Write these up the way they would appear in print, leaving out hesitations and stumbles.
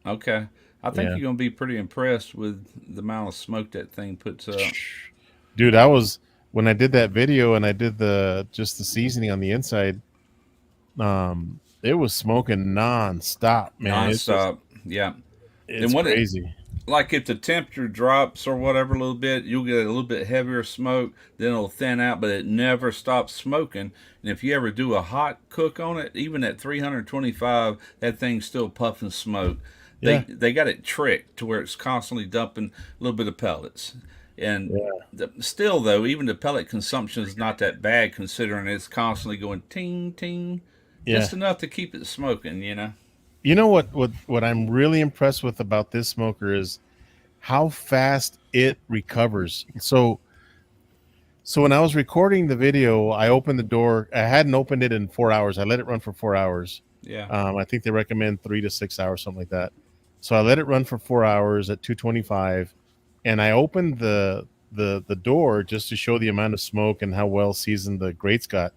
Okay. I think Yeah, you're gonna be pretty impressed with the amount of smoke that thing puts up. dude, I was when I did that video and I did the just the seasoning on the inside. It was smoking non-stop, man. Nonstop. Yeah. And It's when it crazy. like if the temperature drops or whatever a little bit, you'll get a little bit heavier smoke, then it'll thin out, but it never stops smoking. And if you ever do a hot cook on it, even at 325, that thing's still puffing smoke. They Yeah, they got it tricked to where it's constantly dumping a little bit of pellets. And yeah, still though, even the pellet consumption is not that bad considering it's constantly going ting ting, yeah. just enough to keep it smoking. You know what I'm really impressed with about this smoker is how fast it recovers. So when I was recording the video, I opened the door. I hadn't opened it in 4 hours. I let it run for 4 hours. Yeah. I think they recommend 3 to 6 hours, something like that. So I let it run for 4 hours at 225, and I opened the door just to show the amount of smoke and how well seasoned the grates got.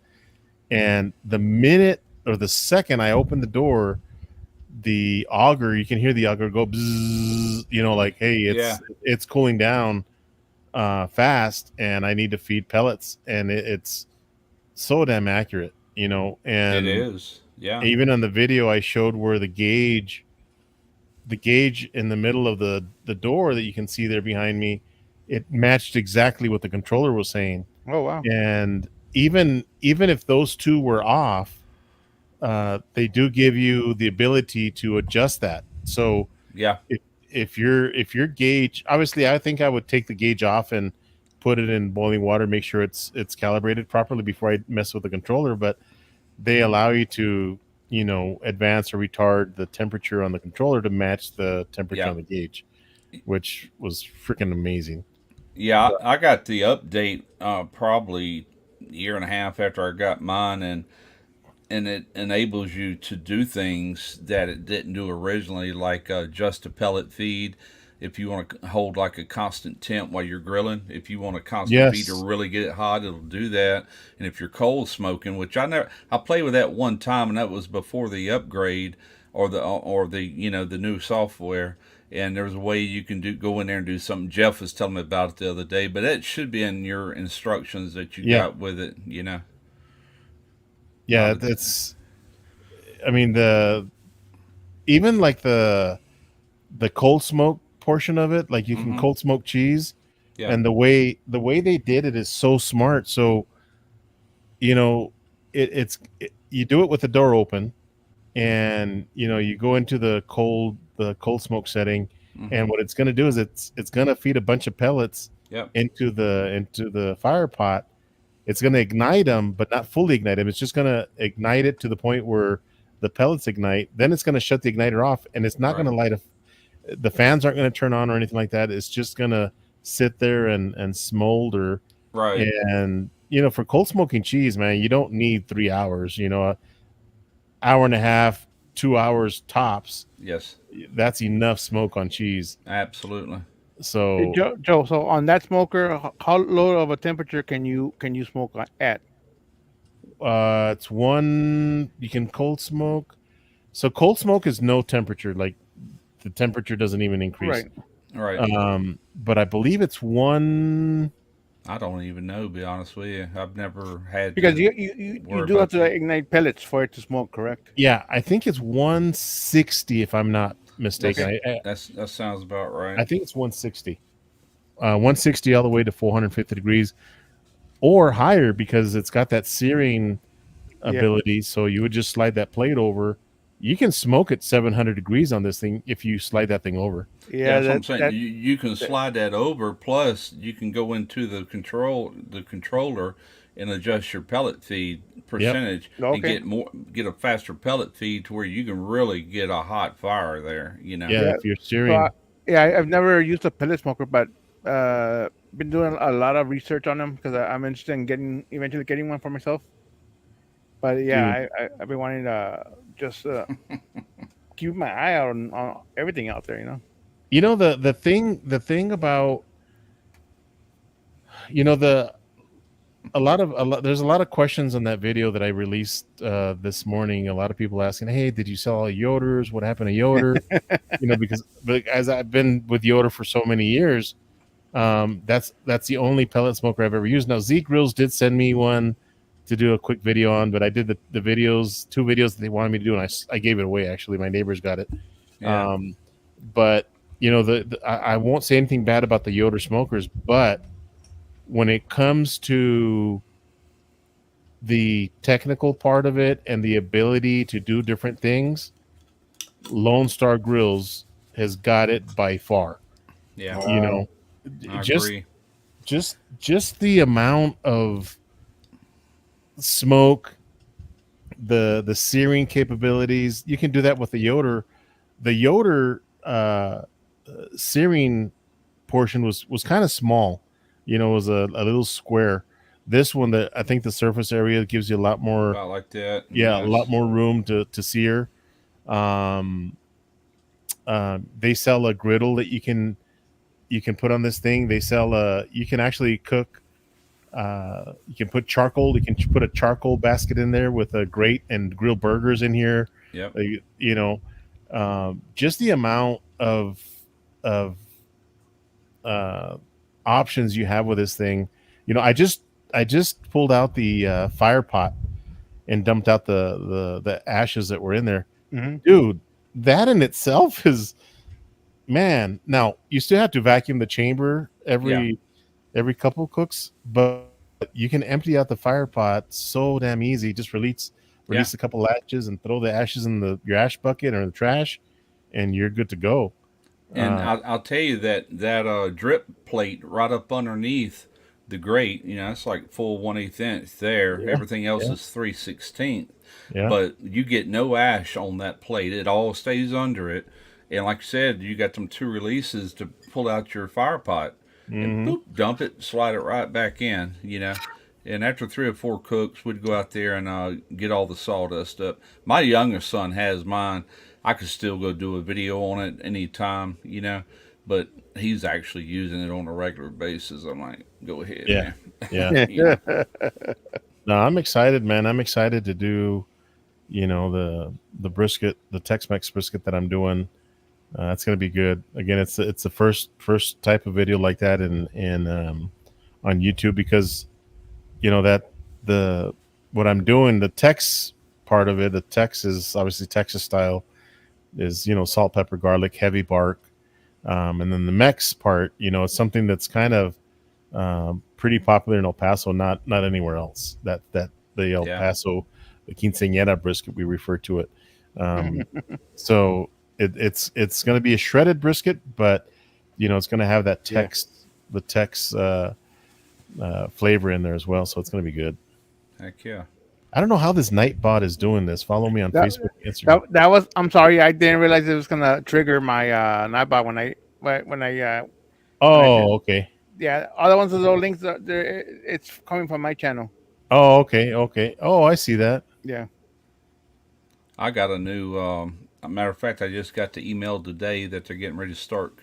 And the minute or the second I opened the door, the auger, you can hear the auger go bzzz, like, hey, Yeah. it's cooling down fast, and I need to feed pellets, and it's so damn accurate, It and is. Yeah. even on the video I showed where the gauge in the middle of the door that you can see there behind me, it matched exactly what the controller was saying. Oh wow. And even if those two were off, they do give you the ability to adjust that. So Yeah. if if your gauge, obviously, I think I would take the gauge off and put it in boiling water, make sure it's calibrated properly before I mess with the controller. But they allow you to advance or retard the temperature on the controller to match the temperature Yeah. on the gauge, which was freaking amazing. Yeah, I got the update probably a year and a half after I got mine, and it enables you to do things that it didn't do originally, like just a pellet feed. If you want to hold like a constant temp while you're grilling, if you want a constant feed to Yes. really get it hot, it'll do that. And if you're cold smoking, which I played with that one time, and that was before the upgrade or the the new software. And there's a way you can go in there and do something. Jeff was telling me about it the other day, but it should be in your instructions that you Yeah. got with it. Yeah. Not a, That's. I mean, the even like the cold smoke portion of it, like you can mm-hmm. cold smoke cheese, Yeah. and the way they did it is so smart. So you know, you do it with the door open, and you go into the cold smoke setting, Mm-hmm. and what it's going to do is it's going to feed a bunch of pellets Yep. into the fire pot. It's going to ignite them, but not fully ignite them. It's just going to ignite it to the point where the pellets ignite. Then it's going to shut the igniter off, and it's not going Right. to light a. The fans aren't going to turn on or anything like that. It's just going to sit there and smolder. Right. And for cold smoking cheese, man, you don't need 3 hours. Hour and a half, 2 hours tops. Yes. That's enough smoke on cheese. Absolutely. Hey, So Joe, so on that smoker, how low of a temperature can you smoke at? it's one you can cold smoke. So cold smoke is no temperature. Like the temperature doesn't even increase. Right. Right. But I believe it's one. I don't even know. Be honest with you, I've never had Because to you worry do have about to that. ignite pellets for it to smoke, correct? Yeah, I think it's 160 if I'm not mistaken. That's Okay. that sounds about right. I think it's 160. 160 all the way to 450 degrees or higher because it's got that searing Yeah. ability. So you would just slide that plate over. You can smoke at 700 degrees on this thing if you slide that thing over. Yeah, Yeah. that's what I'm That saying. that, You can that slide that over. Plus, you can go into the controller and adjust your pellet feed Yep. percentage and okay. get a faster pellet feed to where you can really get a hot fire there. Yeah, Yeah. if you're So searing. I've never used a pellet smoker, but been doing a lot of research on them because I'm interested in eventually getting one for myself. But yeah, Dude, I've been wanting to just keep my eye out on everything out there. the thing about the there's a lot of questions on that video that I released this morning. A lot of people asking, "Hey, did you sell all Yoders? What happened to Yoder?" Because but as I've been with Yoder for so many years, that's the only pellet smoker I've ever used. Now Zeke Grills did send me one to do a quick video on, but I did the videos, 2 videos that they wanted me to do, and I gave it away. Actually, my neighbors got it. Yeah. But I won't say anything bad about the Yoder smokers, but when it comes to the technical part of it and the ability to do different things, Lone Star Grills has got it by far. Yeah. You know, I just agree. just the amount of smoke, the searing capabilities. You can do that with the Yoder. The Yoder searing portion was kind of small. It was a little square. This one, that I think the surface area gives you a lot more, About like that. yeah, a lot Yes. more room to sear. Um, they sell a griddle that you can put on this thing. They sell you can actually cook. You can put charcoal. You can put a charcoal basket in there with a grate and grill burgers in here. Yep. You know, just the amount of uh, options you have with this thing. I just pulled out the fire pot and dumped out the ashes that were in there. Hmm. Dude, that in itself is, man. Now you still have to vacuum the chamber Yeah. every couple cooks, but you can empty out the fire pot so damn easy. Just release Yeah. release a couple ashes and throw the ashes in your ash bucket or the trash, and you're good to go. And Uh, I'll tell you that drip plate right up underneath the grate, it's like full 1/8 inch there. yeah, Everything else yeah, is 3/16. yeah. But you get no ash on that plate. It all stays under it. And like I said, you got them two releases to pull out your fire pot and Hmm. boop, dump it, slide it right back in. And after 3 or 4 cooks, we'd go out there and get all the sawdust up. My youngest son has mine. I could still go do a video on it anytime, but he's actually using it on a regular basis. I'm like, go ahead, Yeah, man. yeah. you know, No, I'm excited, man. I'm excited to do, the brisket, the Tex-Mex brisket that I'm doing. It's gonna be good. Again, it's the first type of video like that in on YouTube, because that the what I'm doing, the Tex part of it, the Tex is obviously Texas style, is salt, pepper, garlic, heavy bark, and then the Mex part, it's something that's kind of pretty popular in El Paso, not anywhere else. That the El yeah, Paso, the quinceañera brisket, we refer to it. Um, so it's going to be a shredded brisket, but it's going to have that Yeah. Tex flavor in there as well. So it's going to be good. heck yeah. I don't know how this Nightbot is doing this. Follow me on That, Facebook, and that Instagram. that was. I'm sorry, I didn't realize it was gonna trigger my Nightbot when I did. Oh, okay. Yeah, other ones of those links. It's coming from my channel. Oh, okay, okay. Oh, I see that. Yeah. I got a new. A matter of fact, I just got the email today that they're getting ready to start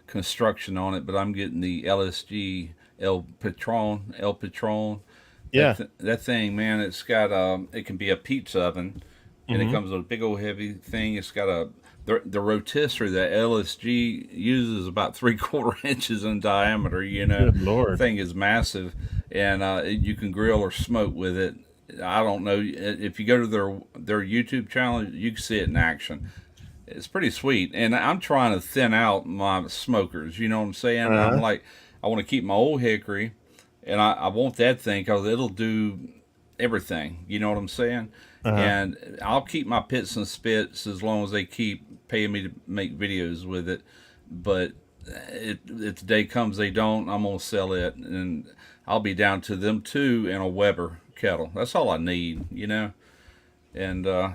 construction on it. But I'm getting the LSG El Patron. Yeah. That thing, man, it's got it can be a pizza oven, and it Hmm. comes with a big old heavy thing. It's got the rotisserie that LSG uses about 3/4 inches in diameter. Good Lord. Thing is massive, and you can grill or smoke with it. I don't know if you go to their YouTube channel, you can see it in action. It's pretty sweet, and I'm trying to thin out my smokers. You know what I'm saying? I'm Uh-huh. like, I want to keep my old hickory, and I want that thing because it'll do everything. You know what I'm saying? Uh-huh. And I'll keep my pits and spits as long as they keep paying me to make videos with it. But if the day comes they don't, I'm gonna sell it, and I'll be down to them two and a Weber kettle. That's all I need. And Yeah.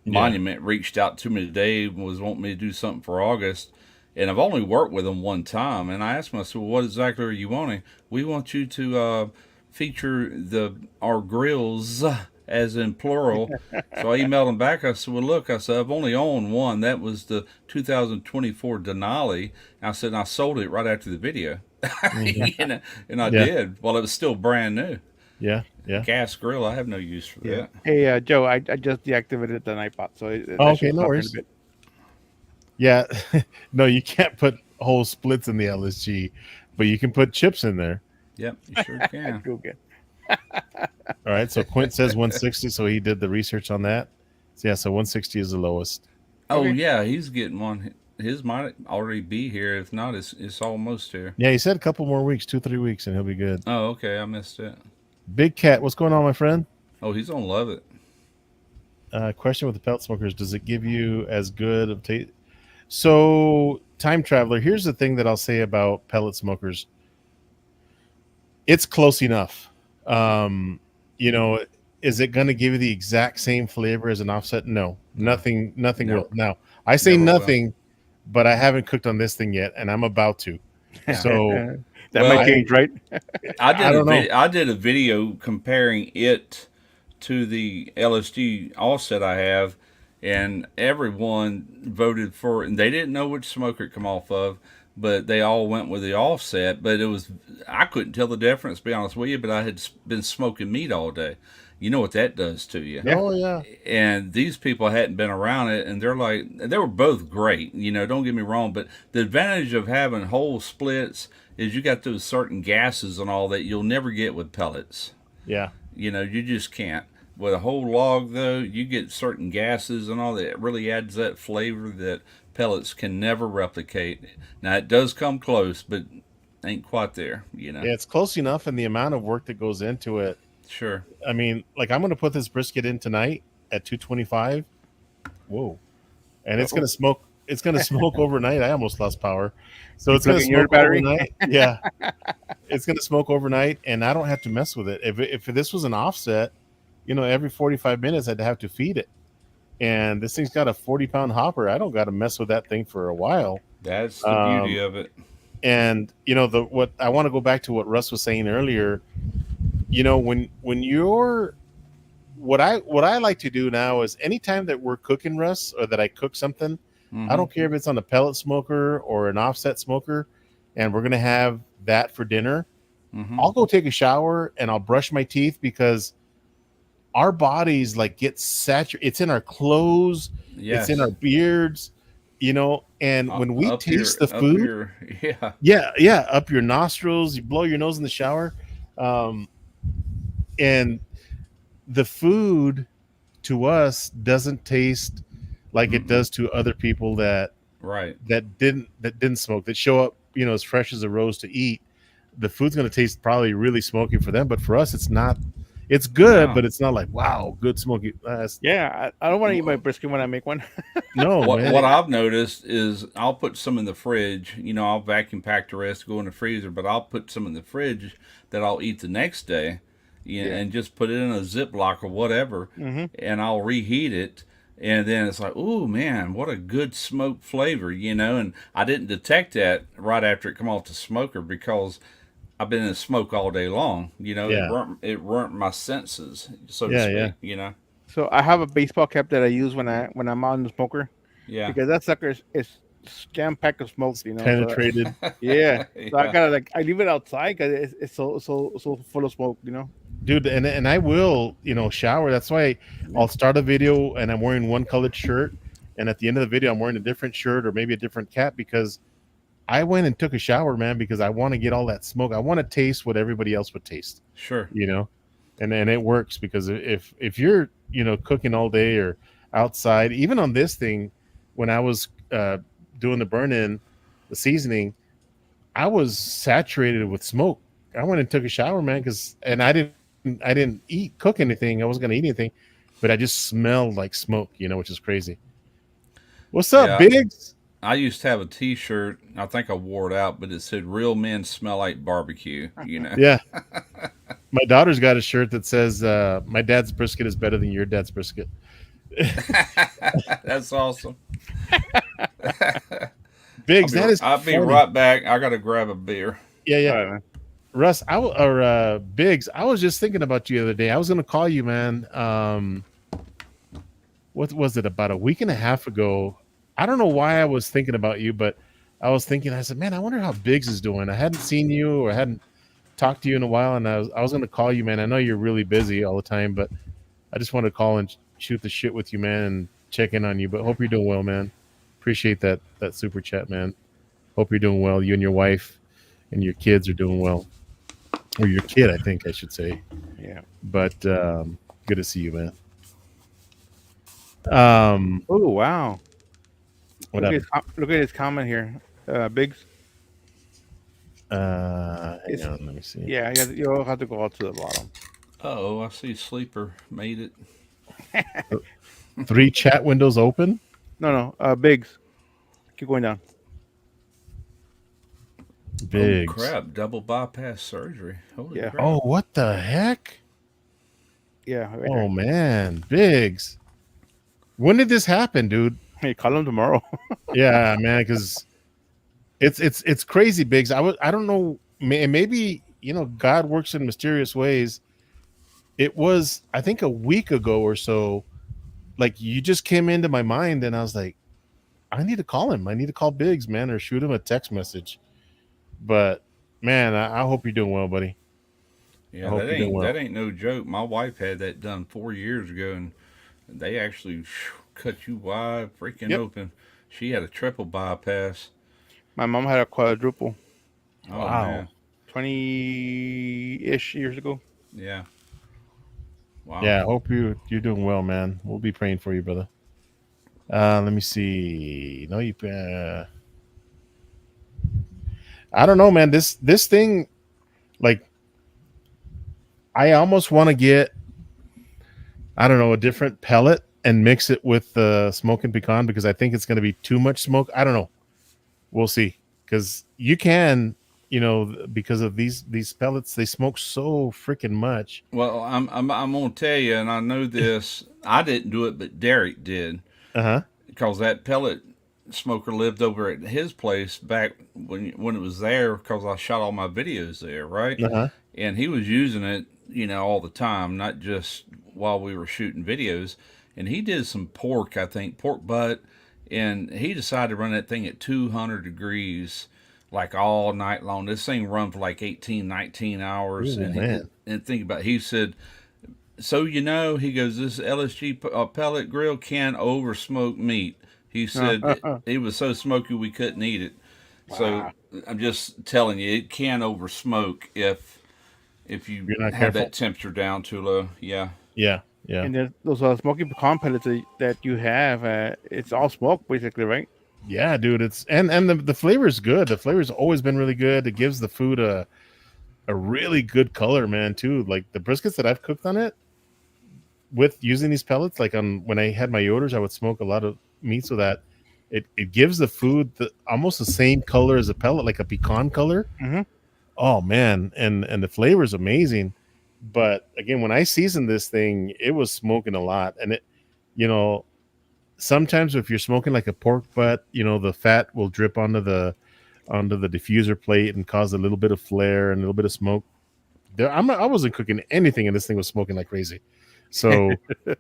Monument reached out to me today, was wanting me to do something for August, and I've only worked with them one time. And I asked myself, "What exactly are you wanting?" We want you to feature our grills as in plural. So I emailed them back. I said, "Well, look," I said, "I've only owned one. That was the 2024 Denali." I said, and "I sold it right after the video." Mhm. you know, and I Yeah. did. Well, it was still brand new. Yeah, yeah. Gas grill, I have no use for Yeah. that. Hey, Joe, I just deactivated the Nightbot, so Oh, that okay, should no stop in a worries. bit. Yeah, no, you can't put whole splits in the LSG, but you can put chips in there. Yep, you sure can. Cool, good. All right, so Quint says 160, so he did the research on that. So yeah, so 160 is the lowest. Oh Okay. yeah, he's getting one. His might already be here. If not, it's almost here. Yeah, he said a couple more weeks, 2-3 weeks, and he'll be good. Oh, okay, I missed it. Big Cat, what's going on, my friend? Oh, he's gonna love it. Question with the pellet smokers: does it give you as good of taste? So, time traveler, here's the thing that I'll say about pellet smokers: it's close enough. Um, you know, is it going to give you the exact same flavor as an offset? No, nothing Never, will. Now, I say never will. nothing, but I haven't cooked on this thing yet, and I'm about to. Yeah. So, That might Well, I, change, right? I don't know. I did a video comparing it to the LSD offset I have, and everyone voted for it. And they didn't know which smoker it come off of, but they all went with the offset. But it was I couldn't tell the difference, to be honest with you. But I had been smoking meat all day. You know what that does to you. Yeah. Oh yeah, And these people hadn't been around it, and they're like, they were both great, don't get me wrong, but the advantage of having whole splits is you got those certain gases and all that you'll never get with pellets. yeah. You just can't. With a whole log, though, you get certain gases and all that. It really adds that flavor that pellets can never replicate. Now, it does come close, but ain't quite there. Yeah, it's close enough, and the amount of work that goes into it. Sure. I mean, like I'm going to put this brisket in tonight at 225. Whoa. And it's going Oh, to smoke. It's going to smoke overnight. I almost lost power. So you it's going plug to in your smoke battery? overnight. Yeah. It's going to smoke overnight, and I don't have to mess with it. If this was an offset, every 45 minutes I'd have to feed it. And this thing's got a 40-pound hopper. I don't got to mess with that thing for a while. That's the beauty of it. And what I want to go back to what Russ was saying earlier. When you're what I like to do now is anytime that we're cooking, Russ, or that I cook something, I Mm-hmm. don't care if it's on a pellet smoker or an offset smoker, and we're gonna have that for dinner. Mm-hmm. I'll go take a shower and I'll brush my teeth because our bodies like get saturated. It's in our clothes, it's in Yes. our beards, and when we taste the Up food, your, yeah. yeah, up your nostrils, you blow your nose in the shower, and the food to us doesn't taste like it Mm-mm. does to other people that Right. didn't smoke, that show up as fresh as a rose to eat. The food's going to taste probably really smoky for them, but for us it's not. It's good, No. but it's not like wow, good smoky. Yeah, I don't want to eat my brisket when I make one. No, man. What I've noticed is I'll put some in the fridge. I'll vacuum pack the rest, go in the freezer, but I'll put some in the fridge that I'll eat the next day, Yeah. and just put it in a Ziploc or whatever, Mm-hmm. and I'll reheat it. And then it's like, oh man, what a good smoke flavor. And I didn't detect that right after it come off the smoker because I've been in smoke all day long. Yeah, It burnt my senses, so to yeah, yeah. speak. So I have a baseball cap that I use when I'm on the smoker Yeah. because that sucker is jam packed with smoke, It's So penetrated. yeah, so I Yeah. gotta I leave it outside because it's so full of smoke. Dude, and I will shower. That's why I'll start a video and I'm wearing one colored shirt, and at the end of the video I'm wearing a different shirt or maybe a different cap because I went and took a shower, man, because I want to get all that smoke. I want to taste what everybody else would taste, Sure. and it works because if you're cooking all day or outside, even on this thing, when I was doing the burn in, the seasoning, I was saturated with smoke. I went and took a shower, man, and I didn't cook anything. I wasn't gonna eat anything, but I just smelled like smoke, which is crazy. What's up, Yeah. Biggs? I used to have a T-shirt. I think I wore it out, but it said "Real men smell like barbecue." Yeah, my daughter's got a shirt that says, "My dad's brisket is better than your dad's brisket." That's awesome. Biggs, that is I'll be funny. right back. I gotta grab a beer. Yeah, yeah. All right, man. Russ, Biggs, I was just thinking about you the other day. I was gonna call you, man. What was it, about a week and a half ago? I don't know why I was thinking about you, but I was thinking, I said, man, I wonder how Biggs is doing. I hadn't seen you or hadn't talked to you in a while, and I was going to call you, man. I know you're really busy all the time, but I just want to call and shoot the shit with you, man, and check in on you. But hope you're doing well, man. Appreciate that super chat, man. Hope you're doing well. You and your wife and your kids are doing well, or your kid, I think I should say. Yeah. But good to see you, man. Oh wow! What Look at, happened? look at his comment here, Biggs. Hang on, let me see. Yeah, you'll have to go out to the bottom. Oh, I see Sleeper made it. 3 chat windows open. No, Biggs. Keep going down. Biggs. Oh crap! Double bypass surgery. Holy Yeah. crap! Oh, what the heck? Yeah. Right Oh man, Biggs. When did this happen, dude? there. Hey, call him tomorrow. Yeah, man, because it's crazy, Biggs. I don't know. Maybe God works in mysterious ways. It was I think a week ago or so. Like you just came into my mind, and I was like, I need to call him. I need to call Biggs, man, or shoot him a text message. But man, I hope you're doing well, buddy. I Yeah, hope you're doing well. that ain't no joke. My wife had that done 4 years ago, and they actually cut you wide freaking Yep. open. She had a triple bypass. My mom had a quadruple Oh Wow. man, 20-ish years ago. yeah. Wow. Yeah, I hope you're doing well, man. We'll be praying for you, brother. Let me see. No, you. I don't know, man. This thing, like, I almost want to get, I don't know, a different pellet and mix it with the smoking pecan because I think it's going to be too much smoke. I don't know. We'll see. Because you can, because of these pellets, they smoke so freaking much. Well, I'm gonna tell you, and I know this. I didn't do it, but Derek did Uh huh. because that pellet smoker lived over at his place back when it was there. Because I shot all my videos there, right? Uh huh. And he was using it, all the time, not just while we were shooting videos. And he did some pork, I think, pork butt, and he decided to run that thing at 200 degrees like all night long. This thing run for like 18, 19 hours. Ooh, man. And think about it, he said, so he goes, this LSG pellet grill can over smoke meat. He said it was so smoky we couldn't eat it. So Wow. I'm just telling you, it can over smoke if you You're not have careful. that temperature down too low. Yeah. Yeah. Yeah. And then those smoky pecan pellets that you have, it's all smoke basically, right? Yeah, dude. It's and the flavor is good. The flavor's always been really good. It gives the food a really good color, man, too. Like the briskets that I've cooked on it with using these pellets, like when I had my orders, I would smoke a lot of meat so that it gives the food almost the same color as a pellet, like a pecan color. Mm-hmm. Oh man, and the flavor is amazing. But again, when I seasoned this thing, it was smoking a lot, and you know, sometimes if you're smoking like a pork butt, the fat will drip onto the diffuser plate and cause a little bit of flare and a little bit of smoke. I wasn't cooking anything, and this thing was smoking like crazy. So Yeah.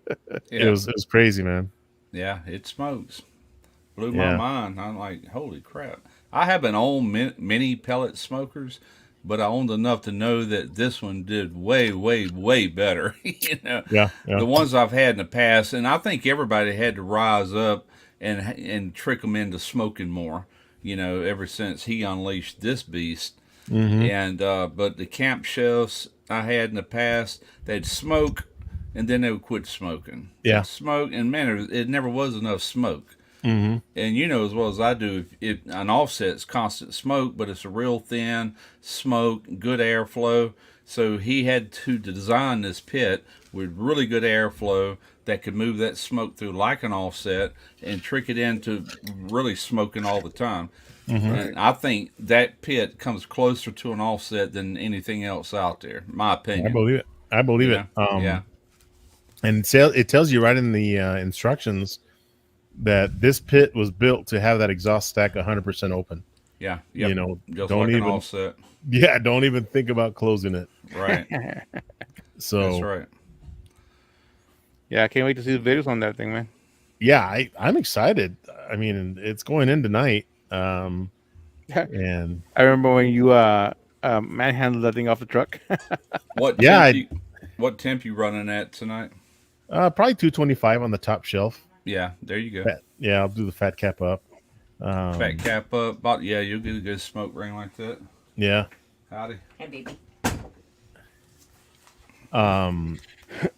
it was crazy, man. Yeah, it smokes. Blew my Yeah. mind. I'm like, holy crap. I haven't owned many pellet smokers, but I owned enough to know that this one did way, way, way better. Yeah. The ones I've had in the past, and I think everybody had to rise up and trick them into smoking more. Ever since he unleashed this beast. Mm-hmm. And but the camp chefs I had in the past, they'd smoke, and then they would quit smoking. Yeah. They'd smoke, and man, it never was enough smoke. Mm-hmm. And you know as well as I do, if an offset's constant smoke, but it's a real thin smoke, good airflow. So he had to design this pit with really good airflow that could move that smoke through like an offset and trick it into really smoking all the time. Mm-hmm. And I think that pit comes closer to an offset than anything else out there, my opinion. I believe it. I believe Yeah. it. Yeah. And it tells you right in the instructions that this pit was built to have that exhaust stack 100% open. Yeah. Yep. Just don't like even an offset. Yeah, don't even think about closing it. Right. So That's right. Yeah, I can't wait to see the videos on that thing, man. yeah, I'm excited. I mean, it's going in tonight. Yeah. And I remember when you manhandle that thing off the truck. What Yeah, temp you what temp you running at tonight? probably 225 on the top shelf. Yeah, there you go. Yeah, I'll do the fat cap up. Fat Um, cap up. But yeah, you'll get a good smoke ring like that. yeah. Howdy. Hey, baby. Um,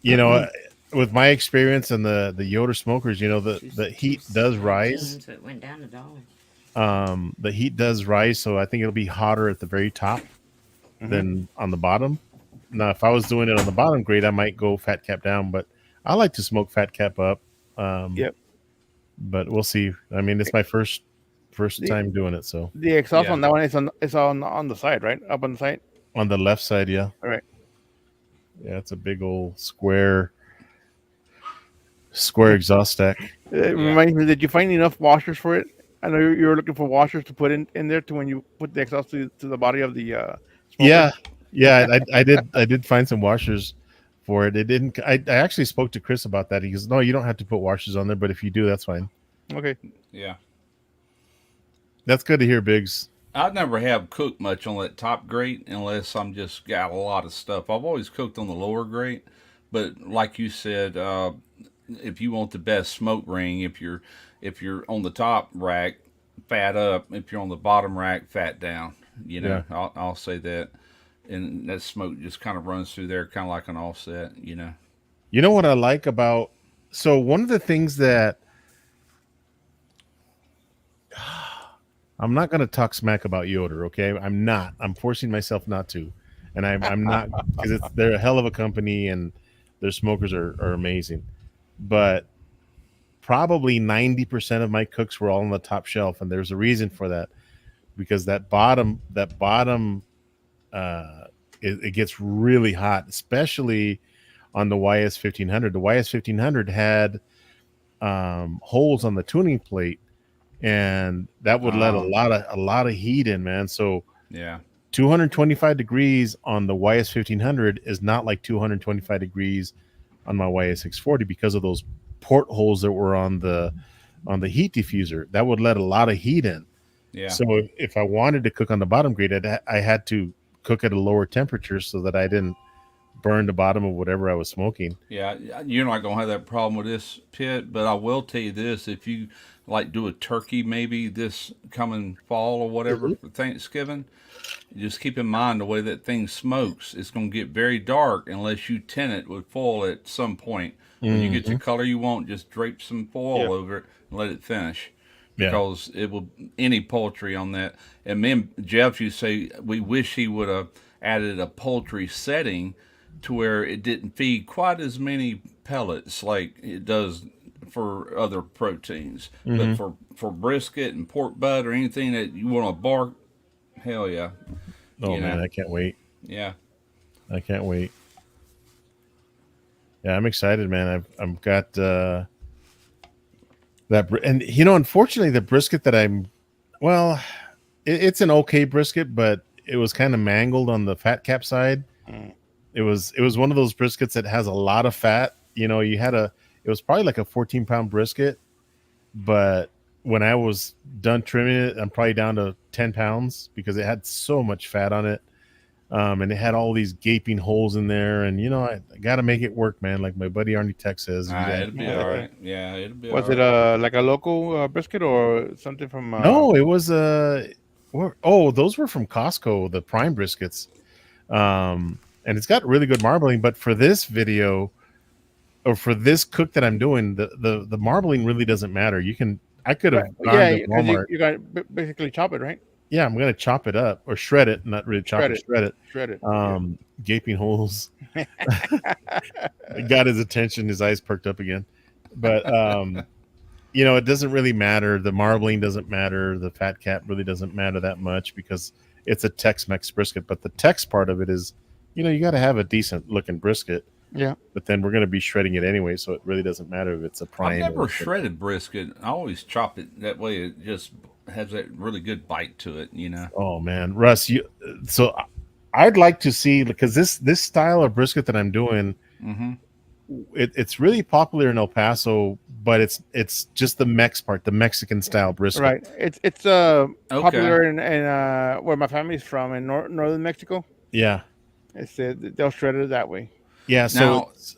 you know, with my experience and the Yoder smokers, the heat does rise. So it went down $1. The heat does rise, so I think it'll be hotter at the very top than on the bottom. Now, if I was doing it on the bottom grade, I might go fat cap down, but I like to smoke fat cap up. Yep. But we'll see. I mean, it's my first The- time doing it, so The exhaust Yeah. on that one is on the side, right? Up on the side. on the left side, yeah, All right. yeah, it's a big old square exhaust stack. It reminds me. Did you find enough washers for it? I know you were looking for washers to put in there to when you put the exhaust to the body of the smoker. Yeah, I did find some washers for it. It didn't. I actually spoke to Chris about that. He goes, "No, you don't have to put washers on there, but if you do, that's fine." Okay. Yeah. That's good to hear, Biggs. I never have cooked much on that top grate unless I'm just got a lot of stuff. I've always cooked on the lower grate, but like you said, if you want the best smoke ring, if you're on the top rack, fat up. If you're on the bottom rack, fat down. Yeah. I'll say that, and that smoke just kind of runs through there, kind of like an offset. You know what I like about? So one of the things that I'm not going to talk smack about Yoder, okay? I'm not. I'm forcing myself not to, and I'm not because they're a hell of a company and their smokers are amazing, but probably 90% of my cooks were all on the top shelf, and there's a reason for that because that bottom it gets really hot, especially on the YS 1500. The YS 1500 had holes on the tuning plate, and that would let a lot of heat in, man. So Yeah. 225 degrees on the YS 1500 is not like 225 degrees on my YS 640 because of those portholes that were on the heat diffuser. That would let a lot of heat in. Yeah. So if I wanted to cook on the bottom grade, I had to cook at a lower temperature so that I didn't burn the bottom of whatever I was smoking. Yeah, you're not gonna have that problem with this pit, but I will tell you this: if you like do a turkey maybe this coming fall or whatever for Thanksgiving, just keep in mind the way that thing smokes. It's gonna get very dark unless you tint it with foil at some point. When you get the color you want, just drape some foil over it and let it finish. Yeah. Because it will any poultry on that. And me and Jeff, you say we wish he would have added a poultry setting to where it didn't feed quite as many pellets like it does for other proteins. But for brisket and pork butt or anything that you want to bark, hell yeah. Oh man, I can't wait. Yeah. I can't wait. Yeah, I'm excited, man. I've got that, and unfortunately, the brisket that it's an okay brisket, but it was kind of mangled on the fat cap side. It was one of those briskets that has a lot of fat. It was probably like a 14-pound brisket, but when I was done trimming it, I'm probably down to 10 pounds because it had so much fat on it. And it had all these gaping holes in there, and I got to make it work, man. Like my buddy Arnie Tech says, It'll be all right. Yeah, it'll be Was all it right. like a local brisket or something from? No, it was those were from Costco, the prime briskets, and it's got really good marbling. But for this video, or for this cook that I'm doing, the marbling really doesn't matter. I could have gone to Walmart. You got basically chop it, right? Yeah, I'm gonna chop it up or shred it, not really chop it, shred it. Shred it. Gaping holes. It got his attention. His eyes perked up again. But it doesn't really matter. The marbling doesn't matter. The fat cap really doesn't matter that much because it's a Tex-Mex brisket. But the Tex part of it is, you got to have a decent looking brisket. Yeah. But then we're going to be shredding it anyway, so it really doesn't matter if it's a prime. I've never shredded brisket. I always chop it that way. It just has that really good bite to it, Oh man, Russ, so I'd like to see, because this style of brisket that I'm doing, it's really popular in El Paso, but it's just the Mex part, the Mexican style brisket. Right. It's Okay. popular in where my family's from in northern Mexico. Yeah, It's they'll shred it that way. yeah. So Now, it's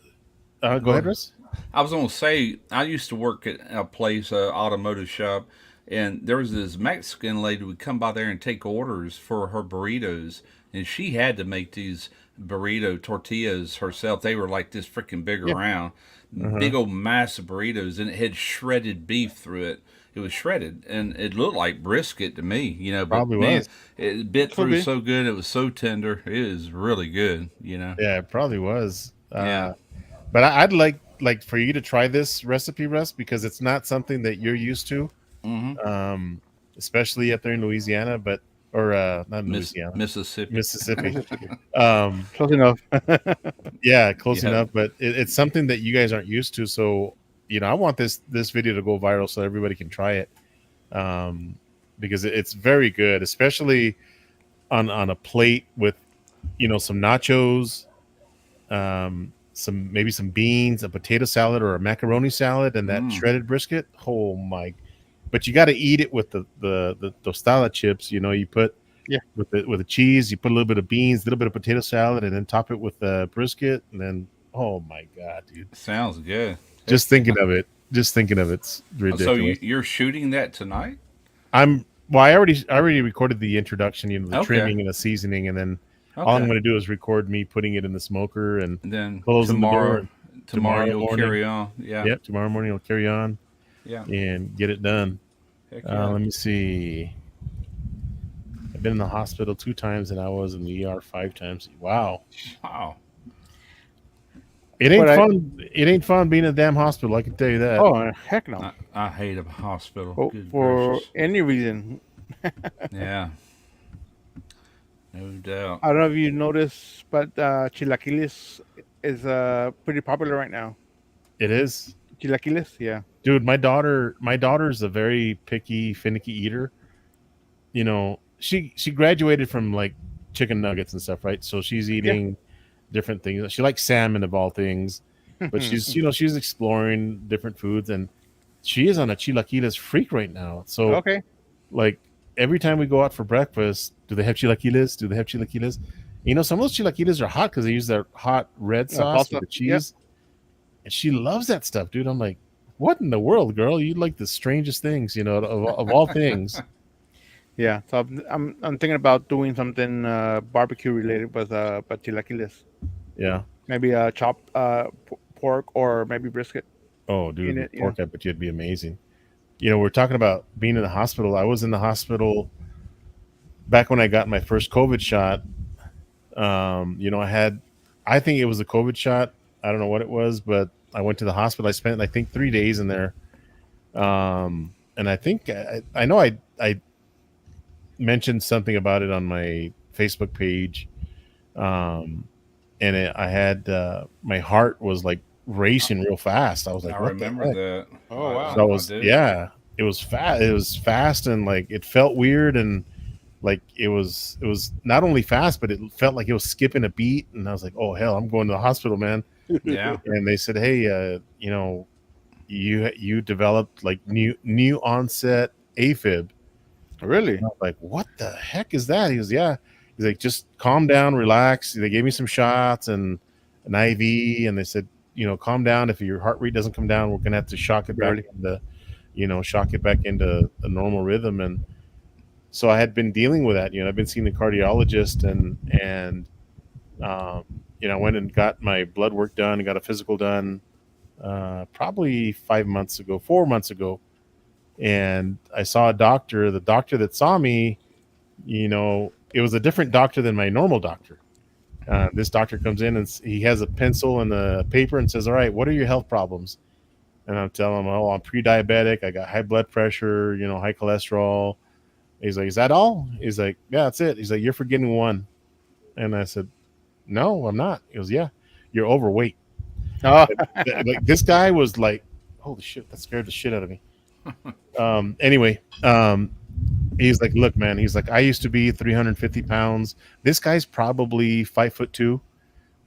go go ahead, ahead. Russ. I was going to say, I used to work at a place, automotive shop, and there was this Mexican lady who would come by there and take orders for her burritos, and she had to make these burrito tortillas herself. They were like this freaking big Yeah. around, Uh-huh. big old massive burritos, and it had shredded beef through it. It was shredded, and it looked like brisket to me, But Probably man, was. it bit Could through be. so good. It was so tender. It is really good. Yeah, it probably was. Yeah. But I'd like for you to try this recipe, Russ, because it's not something that you're used to, Mm-hmm. um, especially up there in Louisiana, but or not in Louisiana, Mississippi. Mississippi. Mississippi. Um, Close enough. yeah, close Yep. enough, but it's something that you guys aren't used to. So I want this video to go viral so everybody can try it, um, because it's very good, especially on a plate with some nachos, some maybe some beans, a potato salad, or a macaroni salad, and that Mm. shredded brisket. Oh my! But you got to eat it with the tostada chips. You put Yeah. with the cheese. You put a little bit of beans, a little bit of potato salad, and then top it with the brisket. And then, oh my god, dude! Sounds good. Just Heck thinking yeah. of it, it's So ridiculous. you're shooting that tonight? I already recorded the introduction, the Okay. trimming and the seasoning, and then all I'm Okay. going to do is record me putting it in the smoker and And then closing the door. tomorrow, And tomorrow tomorrow you'll morning, carry on. Yeah. yep, tomorrow morning I'll carry on Yeah. and get it done. Heck yeah. Let me see. I've been in the hospital 2 times and I was in the ER 5 times. Wow, Wow. it But ain't fun. It ain't fun being in a damn hospital. I can tell you that. oh heck no. I hate a hospital. For, Good for gracious. any reason. Yeah. No doubt. I don't know if you noticed, but chilaquiles is pretty popular right now. It is, Chilaquiles, yeah. dude. My daughter's a very picky, finicky eater. She graduated from like chicken nuggets and stuff, right? So she's Yeah. eating different things. She likes salmon of all things, but she's exploring different foods, and she is on a chilaquiles freak right now. So Okay. like every time we go out for breakfast, do they have chilaquiles? Do they have chilaquiles? Some of those chilaquiles are hot because they use their hot red sauce with Salsa. the Yep. cheese, and she loves that stuff, dude. I'm like, what in the world, girl? You like the strangest things, of all things. Yeah. So I'm thinking about doing something barbecue related with but chilaquiles. Yeah. Maybe chopped pork or maybe brisket Oh, in dude, it. with pork, I bet you'd be amazing. We're talking about being in the hospital. I was in the hospital back when I got my first COVID shot. I think it was a COVID shot. I don't know what it was, but I went to the hospital. I spent, I think, 3 days in there. And I think I know I mentioned something about it on my Facebook page. And I had my heart was like racing real fast. I was like, I what the remember heck? that. Oh, wow. So I I was, do. yeah, it was fast. It was fast, and like it felt weird, and like it was not only fast, but it felt like it was skipping a beat. And I was like, oh hell, I'm going to the hospital, man. Yeah. And they said, hey, you developed like new onset AFib. Really? And I was like, what the heck is that? He goes, yeah. He's like, just calm down, relax. They gave me some shots and an IV, and they said, calm down. If your heart rate doesn't come down, we're gonna have to shock it back Really? into a normal rhythm. And so I had been dealing with that. I've been seeing the cardiologist, and I went and got my blood work done and got a physical done probably 5 months ago, 4 months ago. And I saw a doctor. The doctor that saw me, it was a different doctor than my normal doctor. This doctor comes in and he has a pencil and a paper and says, all right, what are your health problems? And I'm telling him, oh, I'm pre-diabetic. I got high blood pressure, high cholesterol. He's like, is that all? He's like, yeah, that's it. He's like, you're forgetting one. And I said, no, I'm not. He goes, yeah, you're overweight. Oh, Like this guy was like, holy shit, that scared the shit out of me. Anyway, he's like, look, man, he's like, I used to be 350 pounds. This guy's probably 5'2".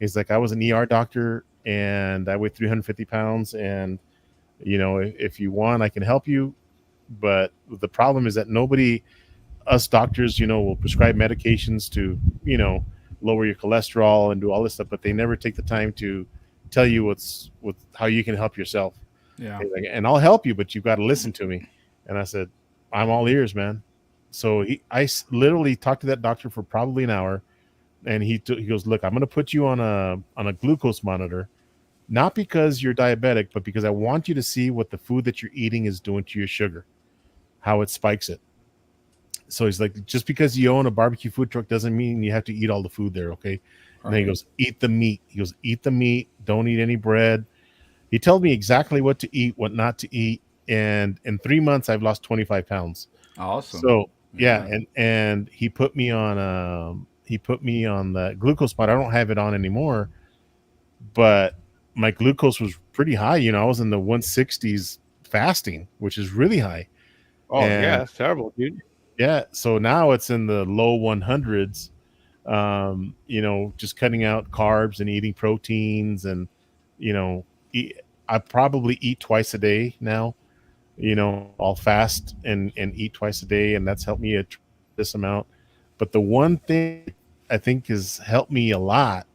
He's like, I was an ER doctor and I weighed 350 pounds, and If you want, I can help you. But the problem is that nobody, us doctors, will prescribe medications to, lower your cholesterol and do all this stuff, but they never take the time to tell you how you can help yourself. Yeah. And I'll help you, but you've got to listen to me. And I said, I'm all ears, man. So literally talked to that doctor for probably an hour, and he goes, look, I'm going to put you on a glucose monitor, not because you're diabetic, but because I want you to see what the food that you're eating is doing to your sugar, how it spikes it. So he's like, just because you own a barbecue food truck doesn't mean you have to eat all the food there, okay? And then he Right. goes, eat the meat. He goes, eat the meat. Don't eat any bread. He told me exactly what to eat, what not to eat, and in 3 months I've lost 25 pounds. Awesome. So yeah, Yeah. and he put me on the glucose pot. I don't have it on anymore, but my glucose was pretty high. I was in the 160s fasting, which is really high. Oh yeah, And that's terrible, dude. yeah, so now it's in the low 100s. Just cutting out carbs and eating proteins, and you know, I probably eat twice a day now. I'll fast and eat twice a day, and that's helped me this amount. But the one thing I think has helped me a lot,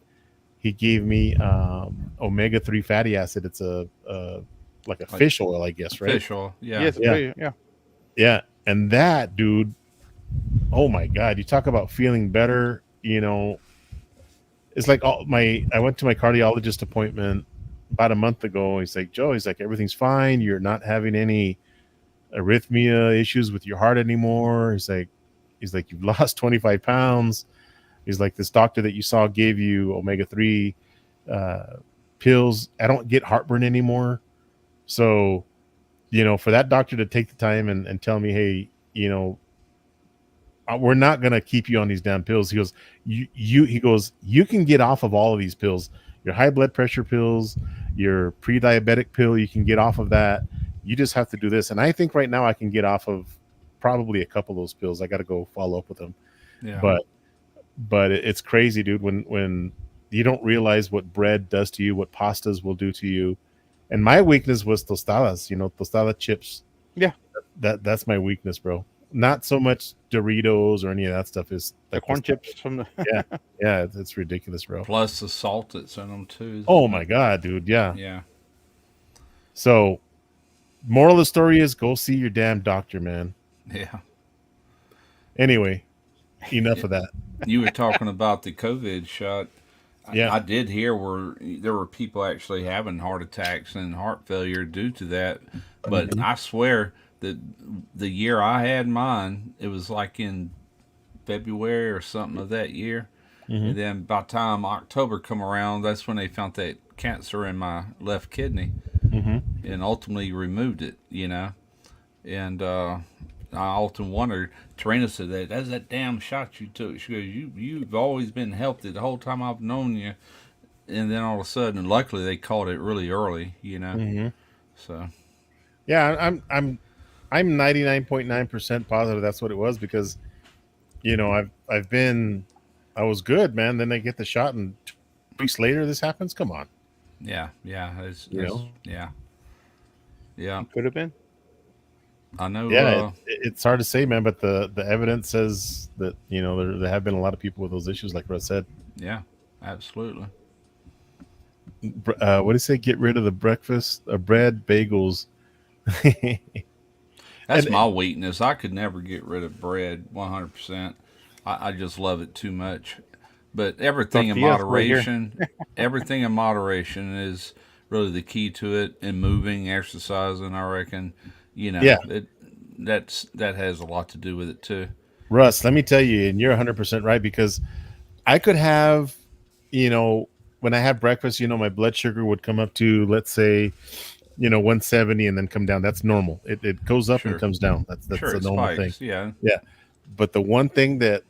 he gave me omega-3 fatty acid. It's a like a Like fish oil, I guess, right? fish oil. Yeah. Yes, Yeah, yeah. yeah. And that, dude, oh my god, you talk about feeling better. It's like I went to my cardiologist appointment about a month ago. He's like, Joe, he's like, everything's fine. You're not having any arrhythmia issues with your heart anymore. He's like, you've lost 25 pounds. He's like, this doctor that you saw gave you omega-3 uh, pills. I don't get heartburn anymore. So, for that doctor to take the time and tell me, hey, we're not going to keep you on these damn pills. He goes, he goes, you can get off of all of these pills, your high blood pressure pills, your pre-diabetic pill. You can get off of that. You just have to do this. And I think right now I can get off of probably a couple of those pills. I got to go follow up with them. Yeah. But it's crazy, dude, when you don't realize what bread does to you, what pastas will do to you. And my weakness was tostadas, tostada chips. Yeah. That's my weakness, bro. Not so much Doritos or any of that stuff. Is The like corn chips from the yeah, yeah, it's ridiculous, bro. Plus the salt that's in them too. Oh my god, dude, yeah. Yeah. So, moral of the story is go see your damn doctor, man. Yeah. Anyway, enough of that. You were talking about the COVID shot. Yeah. I did hear where there were people actually having heart attacks and heart failure due to that. But Mhm. I swear that the year I had mine, it was like in February or something of that year. Mhm. And then by the time October come around, that's when they found that cancer in my left kidney Mhm. and ultimately removed it. And I often wondered. Tarina said that's that damn shot you took. She goes, you've always been healthy the whole time I've known you, and then all of a sudden, luckily they caught it really early. Mhm. So Yeah, I'm 99.9% positive that's what it was, because I've been, I was good, man. Then I get the shot, and 2 weeks later this happens. Come on, yeah, it's, you it's know. yeah. it could have been. I know. Yeah, it's hard to say, man, but the evidence says that there have been a lot of people with those issues, like Russ said. Yeah, absolutely. What do you say? Get rid of the breakfast, bread, bagels, That's and my weakness. I could never get rid of bread 100%. I just love it too much. But everything in Tortillas right here. moderation, everything in moderation is really the key to it. And moving, exercising, I reckon, yeah, that has a lot to do with it too. Russ. Let me tell you, and you're 100% right, because I could have, you know, when I have breakfast, my blood sugar would come up to, let's say, 170, and then come down. That's normal. It goes up and Sure, comes down. That's sure, a it normal thing. spikes. Yeah, Yeah. But the one thing that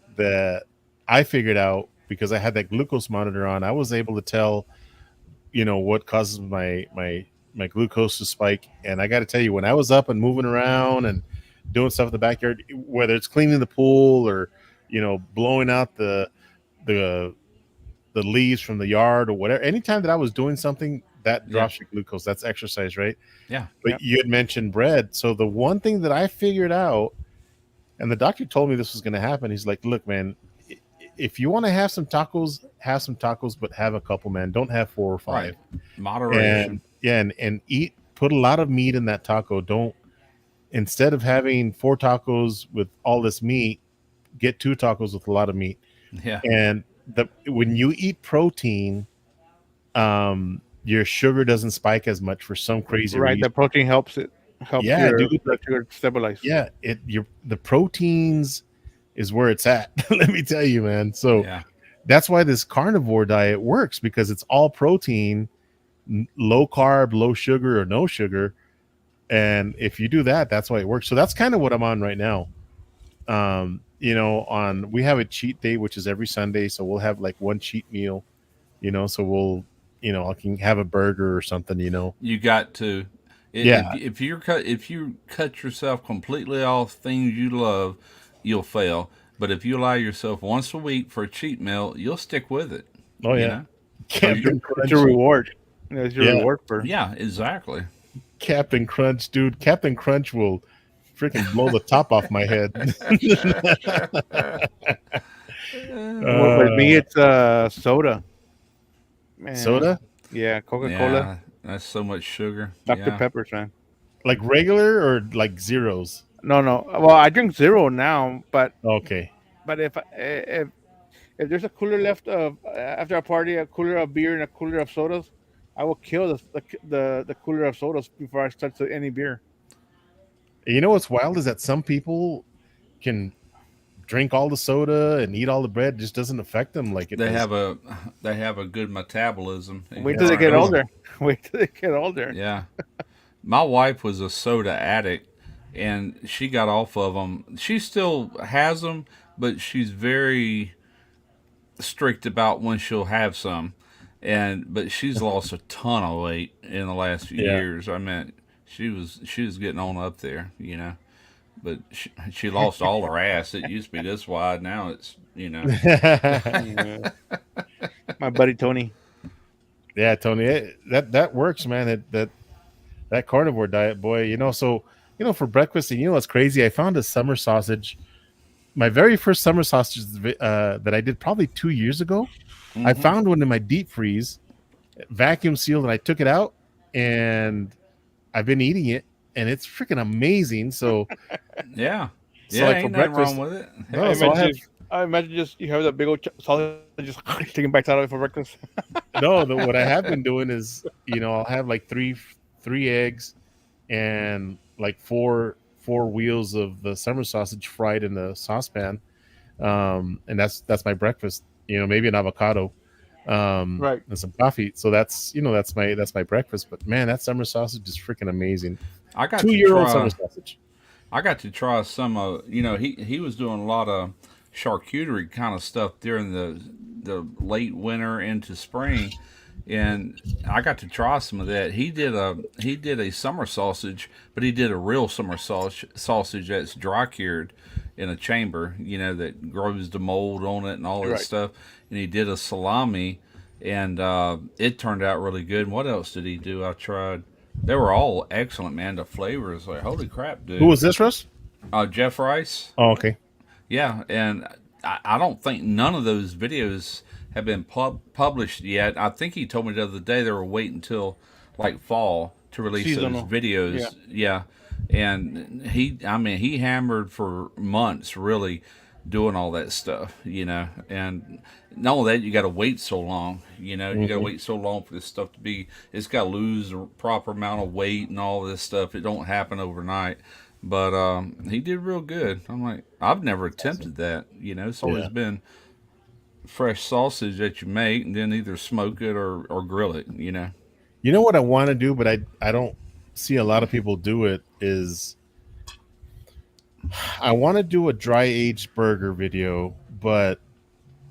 I figured out, because I had that glucose monitor on, I was able to tell, what causes my glucose to spike. And I got to tell you, when I was up and moving around and doing stuff in the backyard, whether it's cleaning the pool or blowing out the the leaves from the yard or whatever, anytime that I was doing something that Yeah. drops your glucose. That's exercise, right? Yeah. But Yep. you had mentioned bread. So the one thing that I figured out, and the doctor told me this was going to happen, he's like, look, man, if you want to have some tacos, but have a couple, man. Don't have four or Right. five. Moderation. And yeah, and eat, put a lot of meat in that taco. Don't, instead of having four tacos with all this meat, get two tacos with a lot of meat. Yeah. And the when you eat protein, your sugar doesn't spike as much for some crazy Right. The reason. protein helps Yeah, your dude, blood like, sugar stabilize. yeah, it your the proteins is where it's at. Let me tell you, man. So Yeah. that's why this carnivore diet works, because it's all protein, low carb, low sugar, or no sugar. And if you do that, that's why it works. So that's kind of what I'm on right now. On we have a cheat day, which is every Sunday. So we'll have like one cheat meal, so we'll, I can have a burger or something, You got to. Yeah. If you cut yourself completely off things you love, you'll fail. But if you allow yourself once a week for a cheat meal, you'll stick with it. Oh, You yeah. know. Cause you. Captain It's your Crunch. reward. It's your Yeah. reward for. Yeah. Exactly. Captain Crunch, dude. Captain Crunch will freaking blow the top off my head. With me, uh, it's soda, man. Soda? Yeah, Coca Cola, Yeah. That's so much sugar. Dr Yeah. Peppers, man. Like regular or like zeros? No, no. Well, I drink zero now, but Okay. if there's a cooler left of after a party, a cooler of beer and a cooler of sodas, I will kill the cooler of sodas before I start to any beer. You know what's wild is that some people can drink all the soda and eat all the bread. It just doesn't affect them like it They does. have a they have a good metabolism. Wait till That's they get crazy. older. Wait till they get older. Yeah. My wife was a soda addict, and she got off of them. She still has them, but she's very strict about when she'll have some. But she's lost a ton of weight in the last few Yeah. years. I mean, she was getting on up there. But she lost all her ass. It used to be this wide. Now it's. Yeah. My buddy Tony. Yeah, Tony, that works, man. That carnivore diet, boy. So for breakfast, and what's crazy? I found a summer sausage. My very first summer sausage that I did probably 2 years ago. I Hmm. found one in my deep freeze, vacuum sealed, and I took it out, and I've been eating it, and it's freaking amazing. So, Yeah, so yeah, like for ain't nothing wrong breakfast, with it. I no. Heck, So I have imagine, I imagine just you have that big old sausage just taking bites out of it for breakfast. no. What I have been doing is, I'll have like three eggs and like four wheels of the summer sausage fried in the saucepan, and that's my breakfast. Maybe an avocado, Right. and some coffee. So that's my breakfast. But man, that summer sausage is freaking amazing. I got to 2-year-old summer try. sausage. I got to try some of. He was doing a lot of charcuterie kind of stuff during the late winter into spring, and I got to try some of that. He did a summer sausage, but he did a real summer sausage that's dry cured in a chamber, that grows the mold on it and all that Right. stuff. And he did a salami, and it turned out really good. And what else did he do? I tried. They were all excellent, man. The flavors, like holy crap, Who dude. was this, Russ? Jeff Rice, Oh, okay. yeah, and I don't think none of those videos have been published yet. I think he told me the other day they were waiting until like fall to release those Seasonal. Yeah. videos. Yeah, and I mean, he hammered for months, really doing all that stuff. And not only that, you got to wait so long. You got to Hmm. wait so long for this stuff to be. It's got to lose the proper amount of weight and all this stuff. It don't happen overnight. But he did real good. I'm like, I've never attempted that. It's always Yeah. been fresh sausage that you make and then either smoke it or grill it. You know what I want to do, but I don't see a lot of people do it. Is I want to do a dry aged burger video, but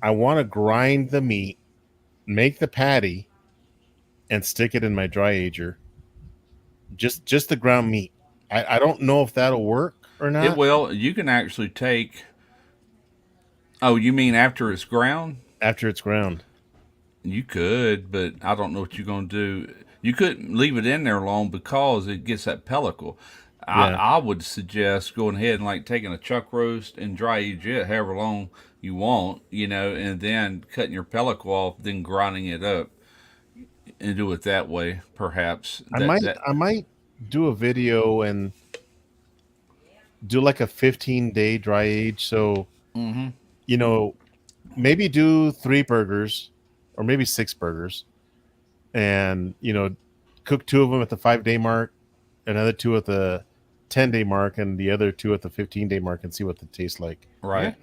I want to grind the meat, make the patty, and stick it in my dry ager. Just the ground meat. I don't know if that'll work or It not will. You can actually take. Oh, you mean after it's ground? after it's ground. You could, but I don't know what you're gonna do. You couldn't leave it in there long because it gets that pellicle. Yeah. I would suggest going ahead and like taking a chuck roast and dry age it however long you want, and then cutting your pellicle off, then grinding it up and do it that way. Perhaps I that might that. I might do a video and do like a 15-day dry age. So, Mm-hmm. you know, maybe do 3 burgers or maybe 6 burgers and, cook 2 of them at the 5-day mark, another 2 at the 10-day mark, and the other 2 at the 15-day mark and see what they taste like. Yeah. Right.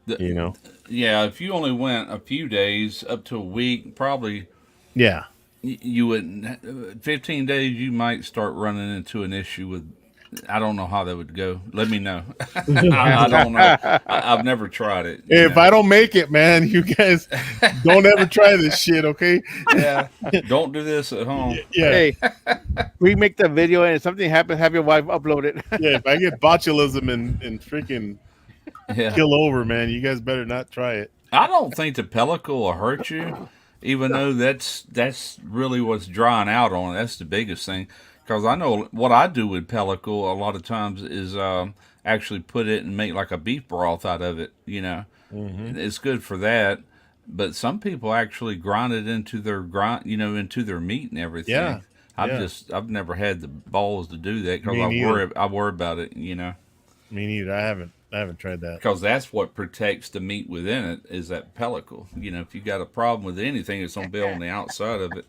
The, You know? yeah, if you only went a few days, up to a week, probably Yeah. you wouldn't. 15 days, you might start running into an issue with. I don't know how that would go. Let me know. I don't know. I've never tried it. If I don't make it, man, you guys don't ever try this shit, okay? Yeah, don't do this at home. Yeah. Hey, we make the video and if something happens, have your wife upload it. Yeah, if I get botulism and freaking Yeah, kill over, man, you guys better not try it. I don't think the pellicle will hurt you, even though that's really what's drying out on it. That's the biggest thing. Because I know what I do with pellicle a lot of times is actually put it and make like a beef broth out of it. Mm-hmm. It's good for that. But some people actually grind it into their into their meat and everything. Yeah. Yeah. I've never had the balls to do that because Me neither. I worry about it. Me neither. I haven't tried that. Because that's what protects the meat within it is that pellicle. If you got a problem with anything, it's gonna be on the outside of it.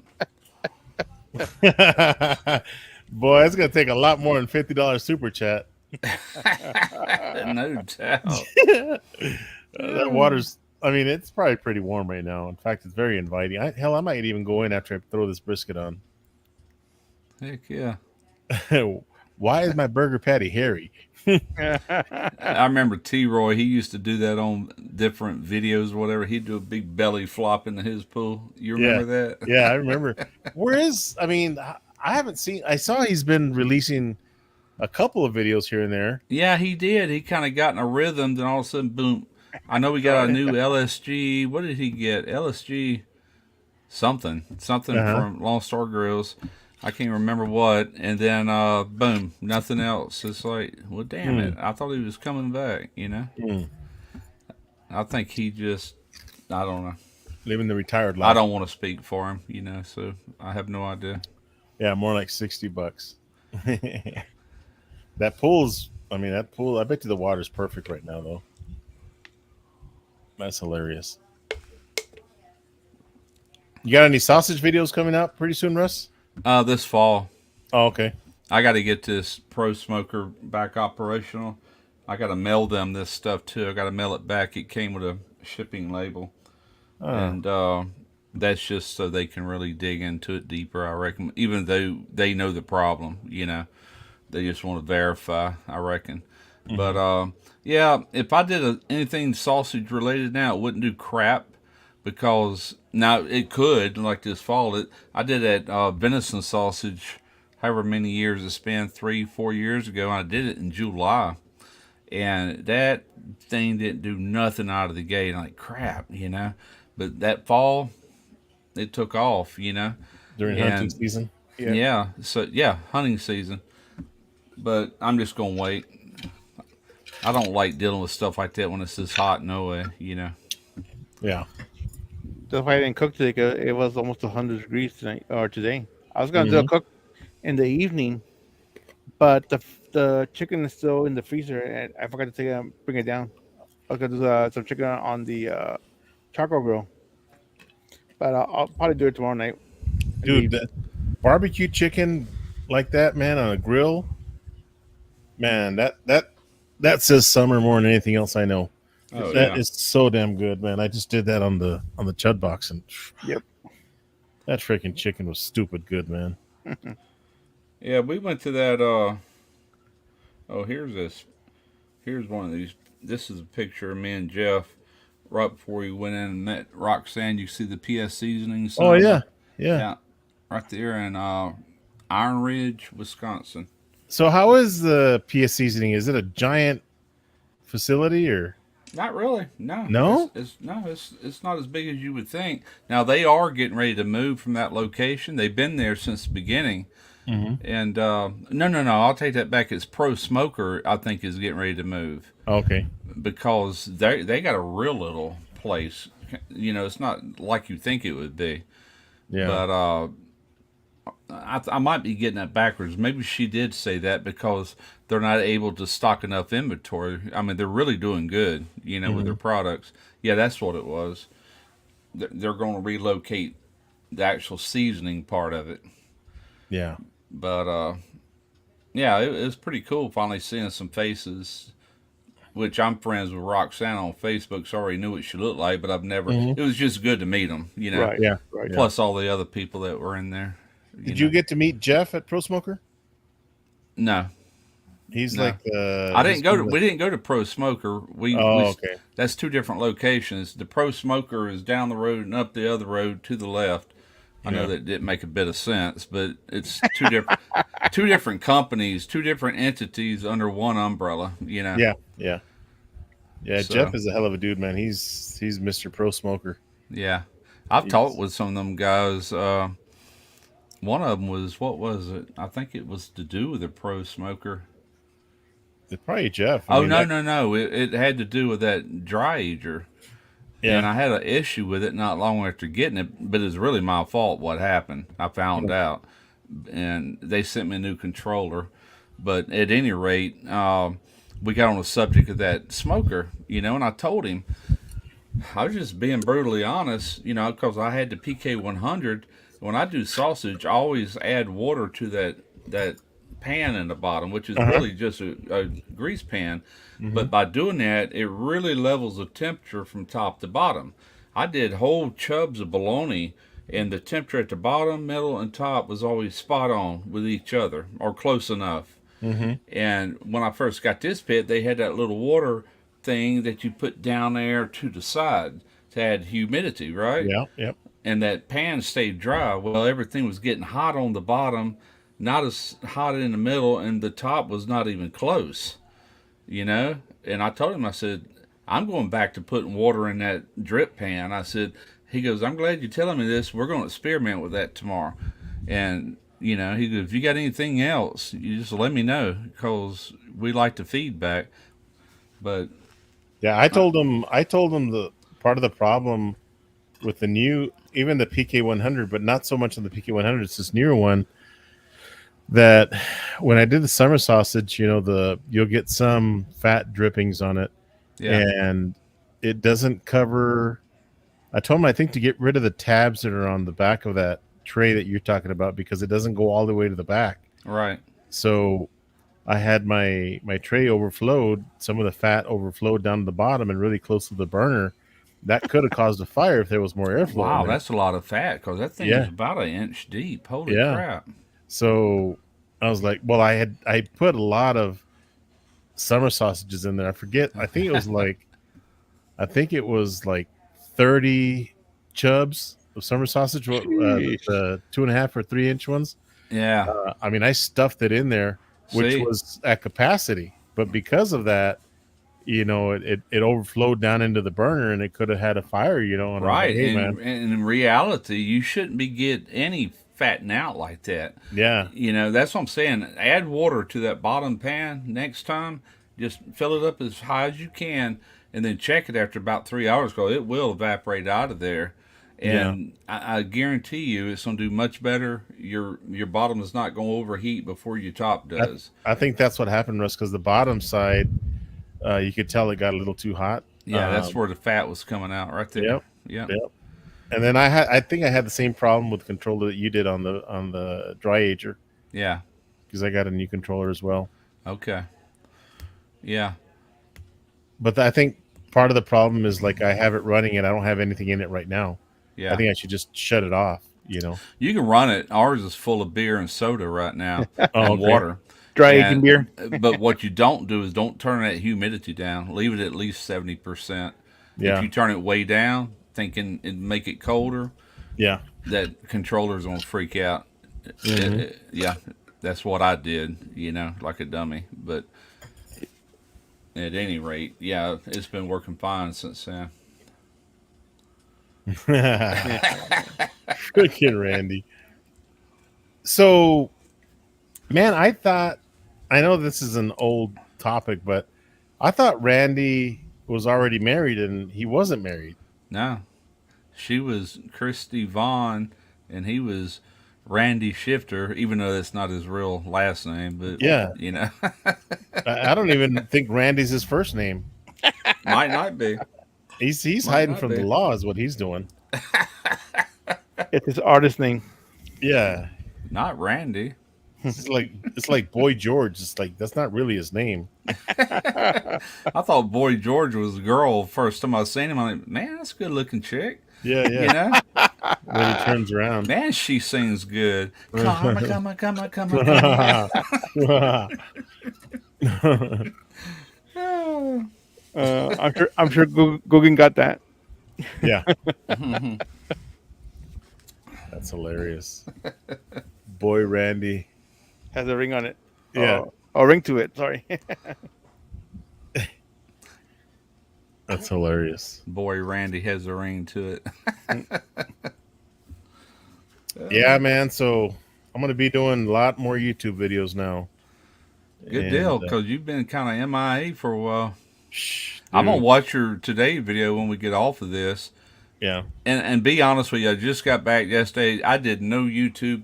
Boy, it's gonna take a lot more than $50 super chat. No doubt. That water's. I mean, it's probably pretty warm right now. In fact, it's very inviting. I might even go in after I throw this brisket on. Heck yeah. Why is my burger patty hairy? I remember T Roy, he used to do that on different videos or whatever. He'd do a big belly flop into his pool. You remember that? Yeah, I remember. I mean, I haven't seen. I saw he's been releasing a couple of videos here and there. Yeah, he did. He kind of got in a rhythm, then all of a sudden, boom. I know we got a new LSG. What did he get? LSG something. Something from Lone Star Grills. I can't remember what. And then, boom, nothing else. It's like, well, damn it. I thought he was coming back, I think he just, I don't know. Living the retired life. I don't want to speak for him, so I have no idea. Yeah, more like $60. That pool's. I mean, that pool. I bet you the water's perfect right now, though. That's hilarious. You got any sausage videos coming out pretty soon, Russ? This fall, Oh, okay. I got to get this Pro Smoker back operational. I got to mail them this stuff too. I got to mail it back. It came with a shipping label, and that's just so they can really dig into it deeper. I reckon, even though they know the problem, they just want to verify. I reckon, but yeah, if I did anything sausage related now, it wouldn't do crap because now it could like this fall. I did that venison sausage, however many years it's been, 3-4 years ago. And I did it in July, and that thing didn't do nothing out of the gate. I'm like crap, But that fall, it took off, During hunting season. Yeah. So yeah, hunting season. But I'm just gonna wait. I don't like dealing with stuff like that when it's this hot. No way, Yeah. That's why I didn't cook today. 'Cause it was almost 100 degrees tonight or today. I was gonna do a cook in the evening, but the chicken is still in the freezer, and I forgot to bring it down. I was gonna do some chicken on the charcoal grill, but I'll probably do it tomorrow night. Dude, that barbecue chicken like that, man, on a grill, man, that says summer more than anything else I know. Oh, That is so damn good, man. I just did that on the Chud box, and Yep. that freaking chicken was stupid good, man. Yeah, we went to that. Here's this. Here's one of these. This is a picture of me and Jeff right before we went in and met Roxanne. You see the PS seasoning sign? Oh yeah. Right there in Iron Ridge, Wisconsin. So how is the PS seasoning? Is it a giant facility or? Not really. No, No. it's not as big as you would think. Now they are getting ready to move from that location. They've been there since the beginning. Hmm. And no. I'll take that back. It's Pro Smoker. I think is getting ready to move Okay. because they got a real little place. It's not like you think it would be. Yeah. But I might be getting that backwards. Maybe she did say that because they're not able to stock enough inventory. I mean, they're really doing good, with their Hmm. products. Yeah, that's what it was. They're going to relocate the actual seasoning part of it. Yeah. But yeah, it was pretty cool finally seeing some faces. Which I'm friends with Roxanne on Facebook, so I already knew what she looked like, but I've never. Hmm. It was just good to meet them. Right. Yeah. Right. Yeah. Plus all the other people that were in there. You Did you know, get to meet Jeff at Pro Smoker? no, He's no. like I he's didn't go one to. of the. We didn't go to Pro Smoker. Oh, okay. That's two different locations. The Pro Smoker is down the road and up the other road to the left. I know Yeah. that didn't make a bit of sense, but it's two different companies, two different entities under one umbrella. Yeah. Yeah. Yeah. Jeff So is a hell of a dude, man. He's Mr. Pro Smoker. yeah, I've talked He's with some of them guys. One of them was what was it? I think it was to do with a Pro Smoker. it's probably Jeff. I Oh mean no that. no no! It had to do with that dry ager. And Yeah. I had an issue with it not long after getting it, but it's really my fault what happened. I found out, and they sent me a new controller. But at any rate, we got on the subject of that smoker, and I told him I was just being brutally honest, because I had the PK100. When I do sausage, I always add water to that pan in the bottom, which is Uh huh. really just a grease pan. Hmm. But by doing that, it really levels the temperature from top to bottom. I did whole chubs of bologna, and the temperature at the bottom, middle, and top was always spot on with each other or close enough. Hmm. And when I first got this pit, they had that little water thing that you put down there to the side to add humidity, right? Yeah. Yep. And that pan stayed dry. Well, everything was getting hot on the bottom, not as hot in the middle, and the top was not even close. And I told him, I said, I'm going back to putting water in that drip pan. I said, he goes, I'm glad you're telling me this. We're going to experiment with that tomorrow. And, he goes, if you got anything else, you just let me know because we like the feedback. But, Yeah. I told him the part of the problem with the new, even the PK100, but not so much on the PK100. It's this newer one that when I did the summer sausage, you'll get some fat drippings on it, yeah, and it doesn't cover. I told him I think to get rid of the tabs that are on the back of that tray that you're talking about because it doesn't go all the way to the back. right. So I had my tray overflowed. Some of the fat overflowed down to the bottom and really close to the burner. That could have caused a fire if there was more airflow Wow, in there. that's a lot of fat because that thing is Yeah, about an inch deep. Holy yeah. crap. So I was like, well, I put a lot of summer sausages in there. I forget. I think it was like 30 chubs of summer sausage, Jeez. the 2.5 or 3 inch ones. Yeah. I mean, I stuffed it in there, which See? was at capacity, but because of that, it overflowed down into the burner and it could have had a fire, and I was like, Right. hey, man, And in reality, you shouldn't be get any fatting out like that. yeah, That's what I'm saying. Add water to that bottom pan next time. Just fill it up as high as you can, and then check it after about 3 hours because it will evaporate out of there. yeah. And I guarantee you, it's going to do much better. Your bottom is not going to overheat before your top I, does. I think that's what happened, Russ, because the bottom side, you could tell it got a little too hot. Yeah, that's where the fat was coming out right there. Yep, Yeah. yep. And then I think I had the same problem with the controller that you did on the dry ager Yeah. because I got a new controller as well. Okay. Yeah. But I think part of the problem is like I have it running and I don't have anything in it right now. I Yeah. think I should just shut it off. You can run it. Ours is full of beer and soda right now Oh, and okay. water. Dry aging And beer. but what you don't do is don't turn that humidity down. Leave it at least 70%. If Yeah, you turn it way down, thinking it make it colder, yeah. that controller's gonna freak out. Hmm. Yeah, that's what I did. Like a dummy. But At any rate, yeah, it's been working fine since then. Yeah. Freaking Randy. So, man, I know this is an old topic, but I thought Randy was already married and he wasn't married. No, she was Christy Vaughn, and he was Randy Shifter, even though that's not his real last name. But Yeah. you know, I don't even think Randy's his first name. might not be. He's Might hiding not from the be. law is what he's doing. It's his artist name. Yeah. Not Randy. It's like Boy George. It's like that's not really his name. I thought Boy George was a girl first time I seen him. I'm like, man, that's a good looking chick. Yeah, You yeah. know, Then he turns around. man, she sings good. Karma, karma, karma, karma, karma. I'm sure Guggen got that. Yeah, that's hilarious. Boy Randy. Has a ring on it. Yeah, A ring to it. Sorry. that's hilarious. Boy, Randy has a ring to it. Yeah, man. So I'm gonna be doing a lot more YouTube videos now. Good And deal, because you've been kind of MIA for a while. shh, I'm gonna dude. watch your today video when we get off of this, Yeah, and be honest with you, I just got back yesterday. I did no YouTube.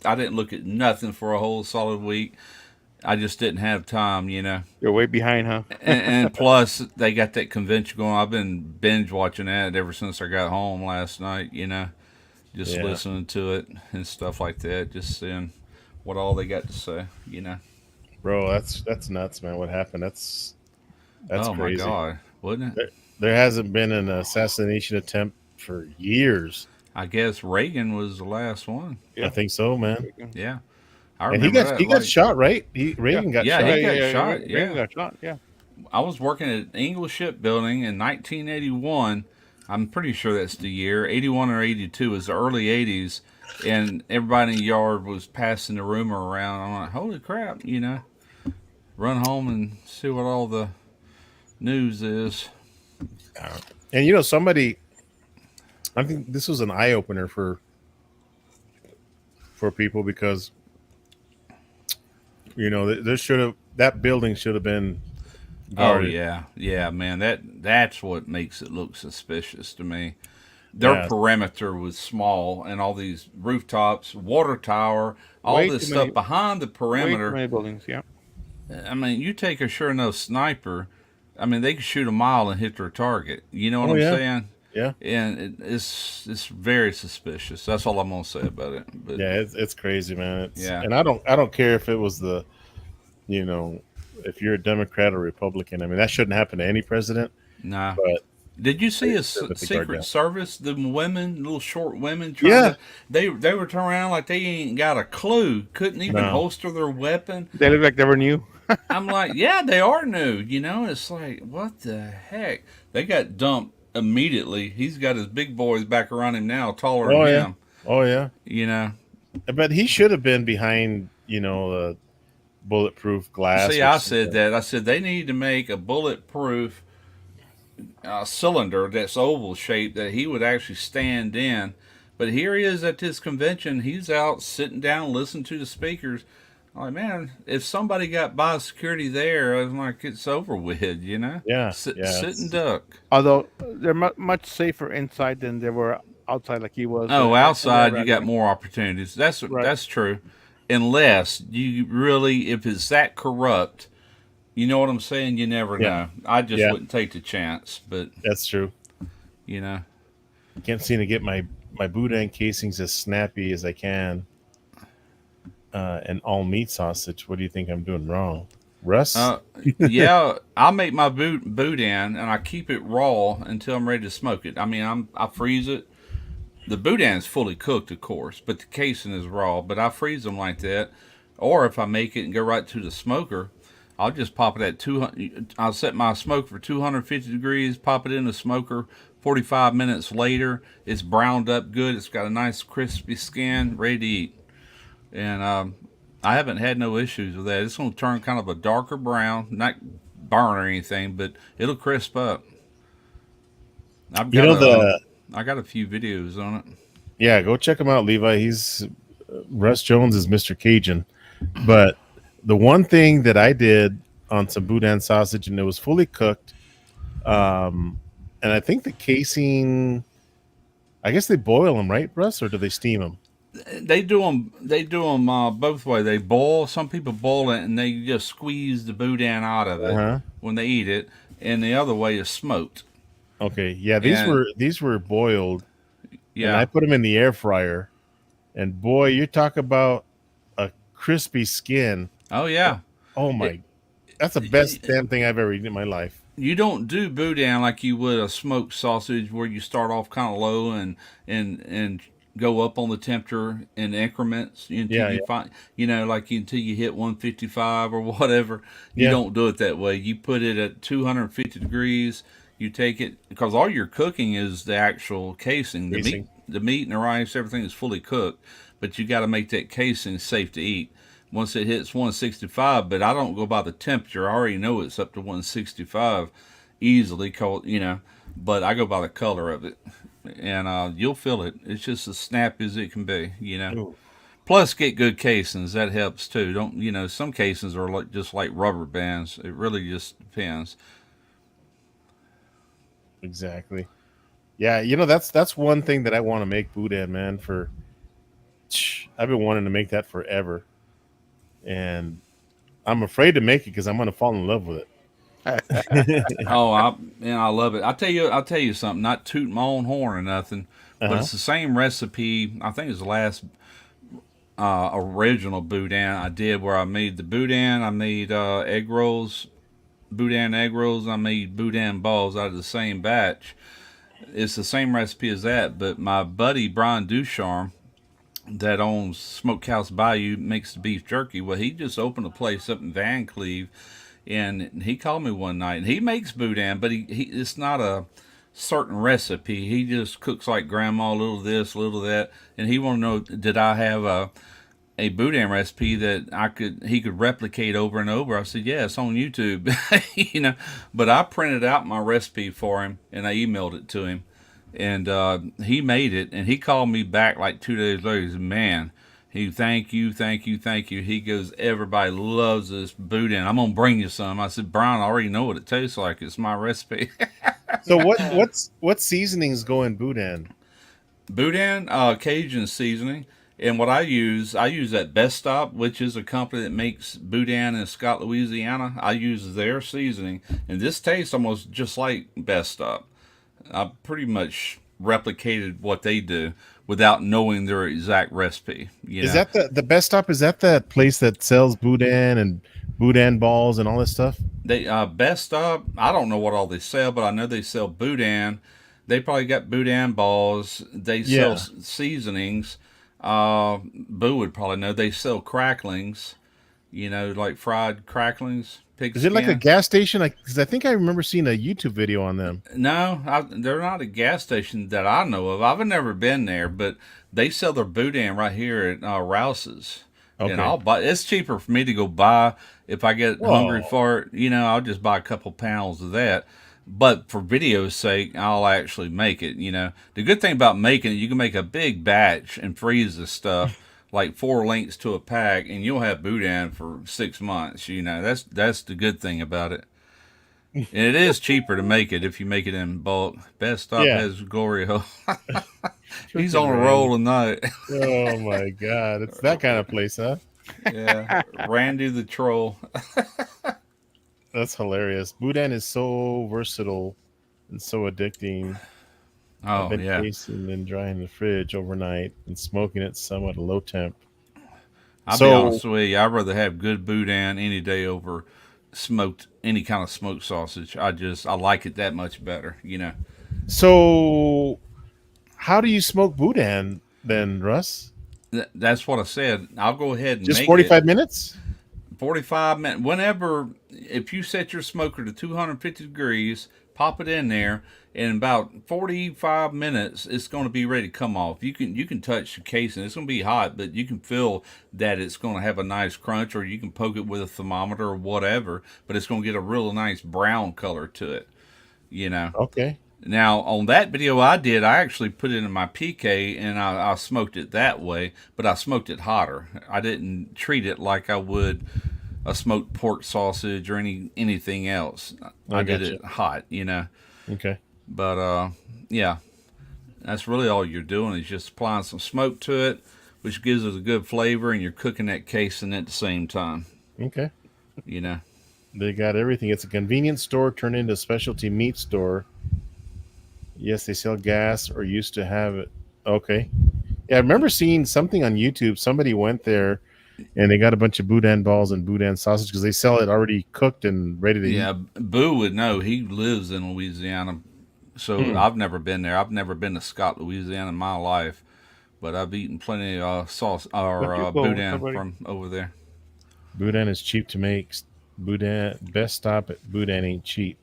I didn't look at nothing for a whole solid week. I just didn't have time, you know. You're way behind, huh? And plus, they got that convention going. I've been binge watching that ever since I got home last night, you know, just yeah, listening to it and stuff like that, just seeing what all they got to say, you know. bro. That's nuts, man. What happened? That's Oh my crazy. God, wouldn't it? There hasn't been an assassination attempt for years. I guess Reagan was the last one. I Yeah. think so, man. Yeah, I And he remember got that. he got Like, shot, right? Yeah. Reagan got yeah, shot. he got shot. Reagan Yeah, got shot. Yeah. I was working at English Shipbuilding in 1981. I'm pretty sure that's the year. 81 or 82 is the early 80s, and everybody in the yard was passing the rumor around. I'm like, holy crap, you know. Run home and see what all the news is. And you know, somebody, I think this was an eye opener for people because you know there should have that building should have been Oh guarded. yeah, yeah, man. That's what makes it look suspicious to me. Their Yeah, perimeter was small, and all these rooftops, water tower, all Way this too stuff many. behind the Way too perimeter. many buildings. Yeah. I mean, you take a sure enough sniper. I mean, they can shoot a mile and hit their target. You know what oh I'm yeah, saying? yeah, And it's very suspicious. That's all I'm gonna say about it. But yeah. It's crazy, man. yeah, And I don't care if it was you know if you're a Democrat or Republican. I mean that shouldn't happen to any president, nah. but Did you they see a should let the guard Secret down. Service? The women, little short women, trying Yeah, to they were turning around like they ain't got a clue. Couldn't even no, holster their weapon. They look like they were new. I'm like, yeah, they are new. You know, it's like, what the heck? They got dumped immediately. He's got his big boys back around him now, taller than oh yeah, him. oh yeah. You know. But he should have been behind, the bulletproof glass See, or I said something. that. I said they need to make a bulletproof cylinder that's oval shaped that he would actually stand in. But here he is at this convention. He's out sitting down, listening to the speakers. I'm like, man, if somebody got by security there, I'm like, it's over with, you know? Yeah, Sit, yeah, sit and duck. Although they're much safer inside than they were outside, like he was. Oh, In the outside you got rally. more opportunities. Right. That's true. Unless you really, if it's that corrupt, you know what I'm saying? You never yeah, know. I just yeah. wouldn't take the chance, but That's true. you know. Can't seem to get my boudin casings as snappy as I can. And all meat sausage. What do you think I'm doing wrong, Russ? Uh, yeah, I make my boudin and I keep it raw until I'm ready to smoke it. I mean, I freeze it. The boudin is fully cooked, of course, but the casing is raw. But I freeze them like that. Or if I make it and go right to the smoker, I'll just pop it at 200. I'll set my smoke for 250 degrees. Pop it in the smoker. 45 minutes later, it's browned up good. It's got a nice crispy skin, ready to eat. And I haven't had no issues with that. It's going to turn kind of a darker brown, not burn or anything, but it'll crisp up. I've You got know a the I got a few videos on it. Yeah, go check him out, Levi. He's Russ Jones is Mr. Cajun. But the one thing that I did on some boudin sausage, and it was fully cooked, um, and I think the casing, I guess they boil them, right, Russ, or do they steam them? They do them. They do them both way. They boil. Some people boil it and they just squeeze the boudin out of Uh it huh. when they eat it, and the other way is smoked. Okay, yeah, And these were boiled, and I yeah, put them in the air fryer, and boy, you talk about a crispy skin. oh Oh, yeah. oh It, my, that's the best damn thing I've ever eaten in my life. you don't do boudin like you would a smoked sausage, where you start off kind of low and go up on the temperature in increments until Yeah, you yeah, find, like until you hit 155 or whatever. You yeah. don't do it that way. You put it at 250 degrees. You take it because all you're cooking is the actual casing, Casing. the meat and the rice, everything is fully cooked, but you got to make that casing safe to eat once it hits 165. But I don't go by the temperature. I already know it's up to 165 easily, but I go by the color of it, and you'll feel it. It's just as snappy as it can be. Ooh, Plus, get good casings. That helps too. Don't some casings are just like rubber bands. It really just depends. exactly. Yeah, that's one thing that I want to make boudin, man. I've been wanting to make that forever, and I'm afraid to make it because I'm gonna fall in love with it. Oh, I love it. I'll tell you something. Not toot my own horn or nothing, Uh but huh. it's the same recipe. I think it's the last original boudin I did, where I made the boudin. I made egg rolls, boudin egg rolls. I made boudin balls out of the same batch. It's the same recipe as that, but my buddy Brian Ducharme, that owns Smokehouse Bayou, makes the beef jerky. Well, he just opened a place up in Van Cleve, and he called me one night, and he makes boudin, but he it's not a certain recipe. He just cooks like grandma, a little of this, a little of that, and he want to know, did I have a boudin recipe that he could replicate over and over. I said, yeah, it's on YouTube. But I printed out my recipe for him and I emailed it to him, and he made it, and he called me back like 2 days later. He said, man, thank you, thank you, thank you. He goes, everybody loves this boudin. I'm gonna bring you some. I said, Brian, I already know what it tastes like. It's my recipe. So what seasonings go in boudin? Boudin, Cajun seasoning. And what I use that Best Stop, which is a company that makes boudin in Scott, Louisiana. I use their seasoning, and this tastes almost just like Best Stop. I pretty much replicated what they do without knowing their exact recipe. Is that the best stop? Is that the place that sells boudin and boudin balls and all this stuff? They Best Stop. I don't know what all they sell, but I know they sell boudin. They probably got boudin balls. They sell Yeah. seasonings. Boo would probably know. They sell cracklings. Like fried cracklings, pig Is it like a skin. gas station? Because I think I remember seeing a YouTube video on them. No, they're not a gas station that I know of. I've never been there, but they sell their boudin right here at Rouse's. And Okay. I'll buy. It's cheaper for me to go buy if I get hungry Whoa. for it. I'll just buy a couple pounds of that. But for video's sake, I'll actually make it. The good thing about making it, you can make a big batch and freeze this stuff, like 4 links to a pack, and you'll have boudin for 6 months. That's the good thing about it. And it is cheaper to make it if you make it in bulk. Best Stop Yeah. has Glory Hole. He's Freaking on a roll Randy. tonight. Oh my God. It's that kind of place, huh? Yeah, Randy the Troll. That's hilarious. Boudin is so versatile and so addicting. I've Oh been yeah, casing and drying in the fridge overnight and smoking it some at a low temp. I'll be So honest with you. I'd rather have good boudin any day over smoked any kind of smoked sausage. I like it that much better. so how do you smoke boudin then, Russ? That's what I said. I'll go ahead and Just make it. 45 minutes? 45 minutes. Whenever, if you set your smoker to 250 degrees, pop it in there. In about 45 minutes, it's going to be ready to come off. You can touch the casing. It's going to be hot, but you can feel that it's going to have a nice crunch, or you can poke it with a thermometer or whatever. But it's going to get a real nice brown color to it. You know. Okay. Now, on that video I did, I actually put it in my PK and I smoked it that way, but I smoked it hotter. I didn't treat it like I would a smoked pork sausage or anything else. I I did got you. it hot, you know. Okay. But yeah, that's really all you're doing is just applying some smoke to it, which gives it a good flavor, and you're cooking that casing at the same time, Okay. you know. They got everything. It's a convenience store turned into a specialty meat store. Yes, they sell gas or used to have it. Okay. Yeah, I remember seeing something on YouTube. Somebody went there and they got a bunch of boudin balls and boudin sausage because they sell it already cooked and ready to eat. Yeah, Boo would know. He lives in Louisiana, so Hmm. I've never been there. I've never been to Scott, Louisiana in my life, but I've eaten plenty of sauce or But you go with boudin somebody. from over there. Boudin is cheap to make. Boudin, best stop at Boudin ain't cheap.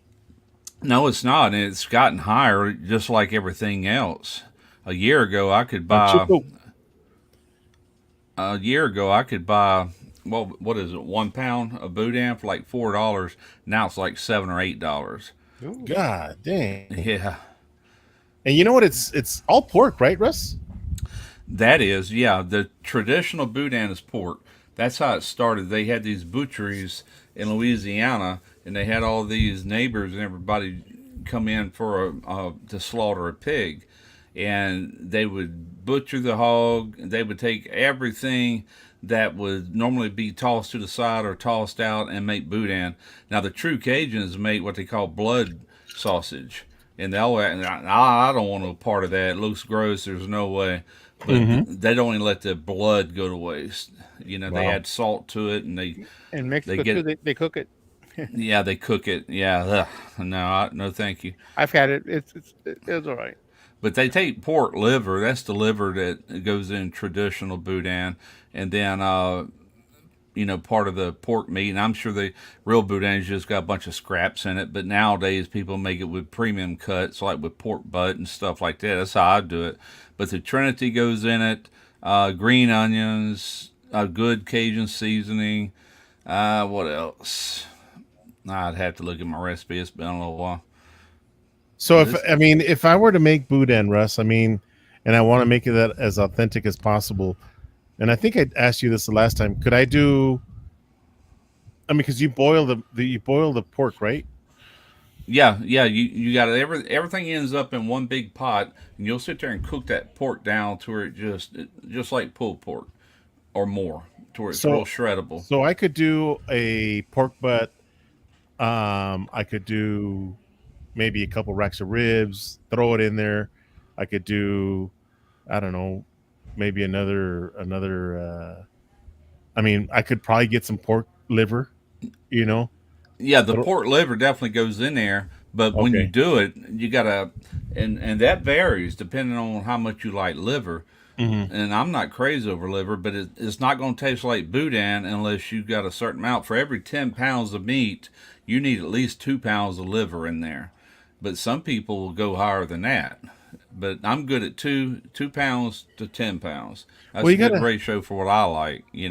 No, it's not, and it's gotten higher, just like everything else. A year ago, I could buy. Chico. A year ago, I could buy. Well, what is it? 1 pound of boudin for like $4. Now it's like $7 or $8. Ooh. God dang. Yeah, And you know what? It's all pork, right, Russ? that is. Yeah, the traditional boudin is pork. That's how it started. They had these butcheries in Louisiana, and they had all these neighbors and everybody come in for to slaughter a pig, and they would butcher the hog. They would take everything that would normally be tossed to the side or tossed out and make boudin. Now the true Cajuns make what they call blood sausage, and they always, I don't want no part of that. It looks gross. There's no way. But Mm-hmm. they don't even let the blood go to waste. You know, they Wow. add salt to it, and In they Mexico get too, it. they cook it. Yeah, they cook it. Yeah, ugh, no, no, thank you. I've had it. It's all right. But they take pork liver. That's the liver that goes in traditional boudin, and then part of the pork meat. And I'm sure the real boudin's just got a bunch of scraps in it. But nowadays, people make it with premium cuts, like with pork butt and stuff like that. That's how I do it. But the Trinity goes in it. Green onions, a good Cajun seasoning. What else? I'd have to look at my recipe. It's been a little while. So But if it's I mean if I were to make boudin, Russ, I mean, and I want to make it that as authentic as possible, and I think I asked you this the last time. Could I do? I mean, because you boil you boil the pork, right? yeah. You got it. Everything ends up in one big pot, and you'll sit there and cook that pork down to where just like pulled pork or more, to where it's real So shreddable. so I could do a pork butt. I could do maybe a couple racks of ribs, throw it in there. I could do, I don't know, maybe another. I mean, I could probably get some pork liver. You know. Yeah, the Throw- pork liver definitely goes in there, but when you Okay. do it, you gotta, and that varies depending on how much you like liver. Hmm. And I'm not crazy over liver, but it's not going to taste like boudin unless you got a certain amount. For every 10 pounds of meat, you need at least 2 pounds of liver in there. But some people will go higher than that. But I'm good at 2 pounds to 10 pounds. Well, That's a good ratio for what I like. you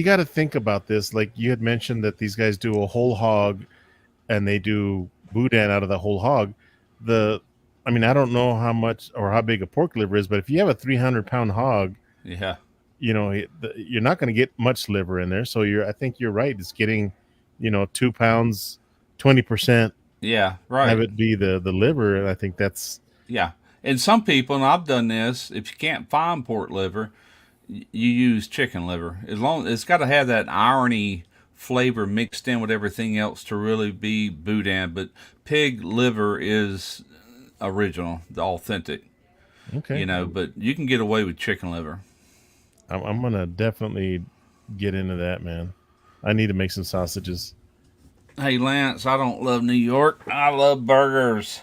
gotta think about this. Like you had mentioned that these guys do a whole hog and they do boudin out of the whole hog. The I mean, I don't know how much or how big a pork liver is, but if you have a 300-pound hog, Yeah, you're not going to get much liver in there. So I think you're right. It's getting, 2 pounds, 20% yeah, have right. it be the liver. And I think that's Yeah. And some people, and I've done this, if you can't find pork liver, you use chicken liver. As long it's got to have that irony flavor mixed in with everything else to really be boudin. But pig liver is original, the authentic. okay. But you can get away with chicken liver. I'm going to definitely get into that, man. I need to make some sausages. Hey Lance, I don't love New York. I love burgers.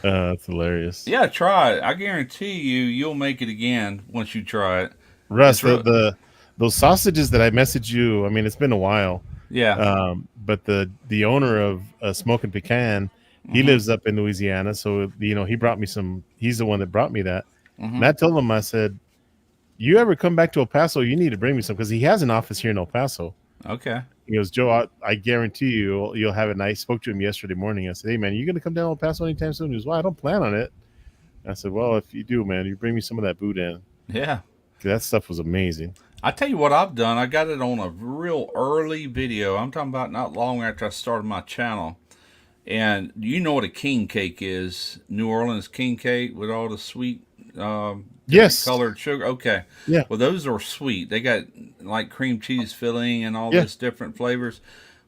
That's hilarious. Yeah, try it. I guarantee you'll make it again once you try it. Russ, It's real. those sausages that I messaged you, I mean, it's been a while. Yeah. but the owner of Smokin Pecan, he Mm-hmm. lives up in Louisiana. So he brought me some. He's the one that brought me that. And Mm-hmm. I told him, I said, "You ever come back to El Paso, you need to bring me some because he has an office here in El Paso." Okay. He goes, "Joe, I guarantee you'll have it." And I spoke to him yesterday morning. I said, "Hey man, you gonna come down to El Paso anytime soon?" He goes, "Well, I don't plan on it." I said, "Well, if you do, man, you bring me some of that boudin. Yeah. 'Cause that stuff was amazing." I tell you what I've done. I got it on a real early video. I'm talking about not long after I started my channel. And you know what a king cake is? New Orleans king cake with all the sweet, different Yes. colored sugar. Okay. Yeah. Well, those are sweet. They got like cream cheese filling and all Yeah. this different flavors.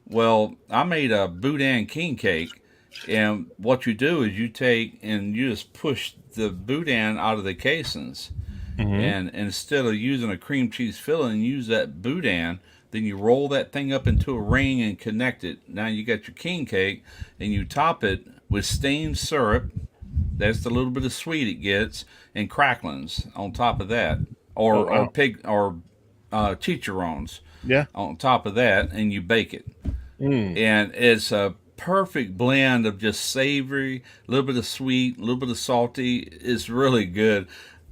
Well, I made a boudin king cake, and what you do is you take and you just push the boudin out of the casings, Mm-hmm. and instead of using a cream cheese filling, use that boudin. Then you roll that thing up into a ring and connect it. Now you got your king cake, and you top it with steamed syrup. That's the little bit of sweet it gets, and cracklings on top of that, Oh or wow. pig or chicharrones Yeah. on top of that, and you bake it. Mm. And it's a perfect blend of just savory, a little bit of sweet, a little bit of salty. It's really good.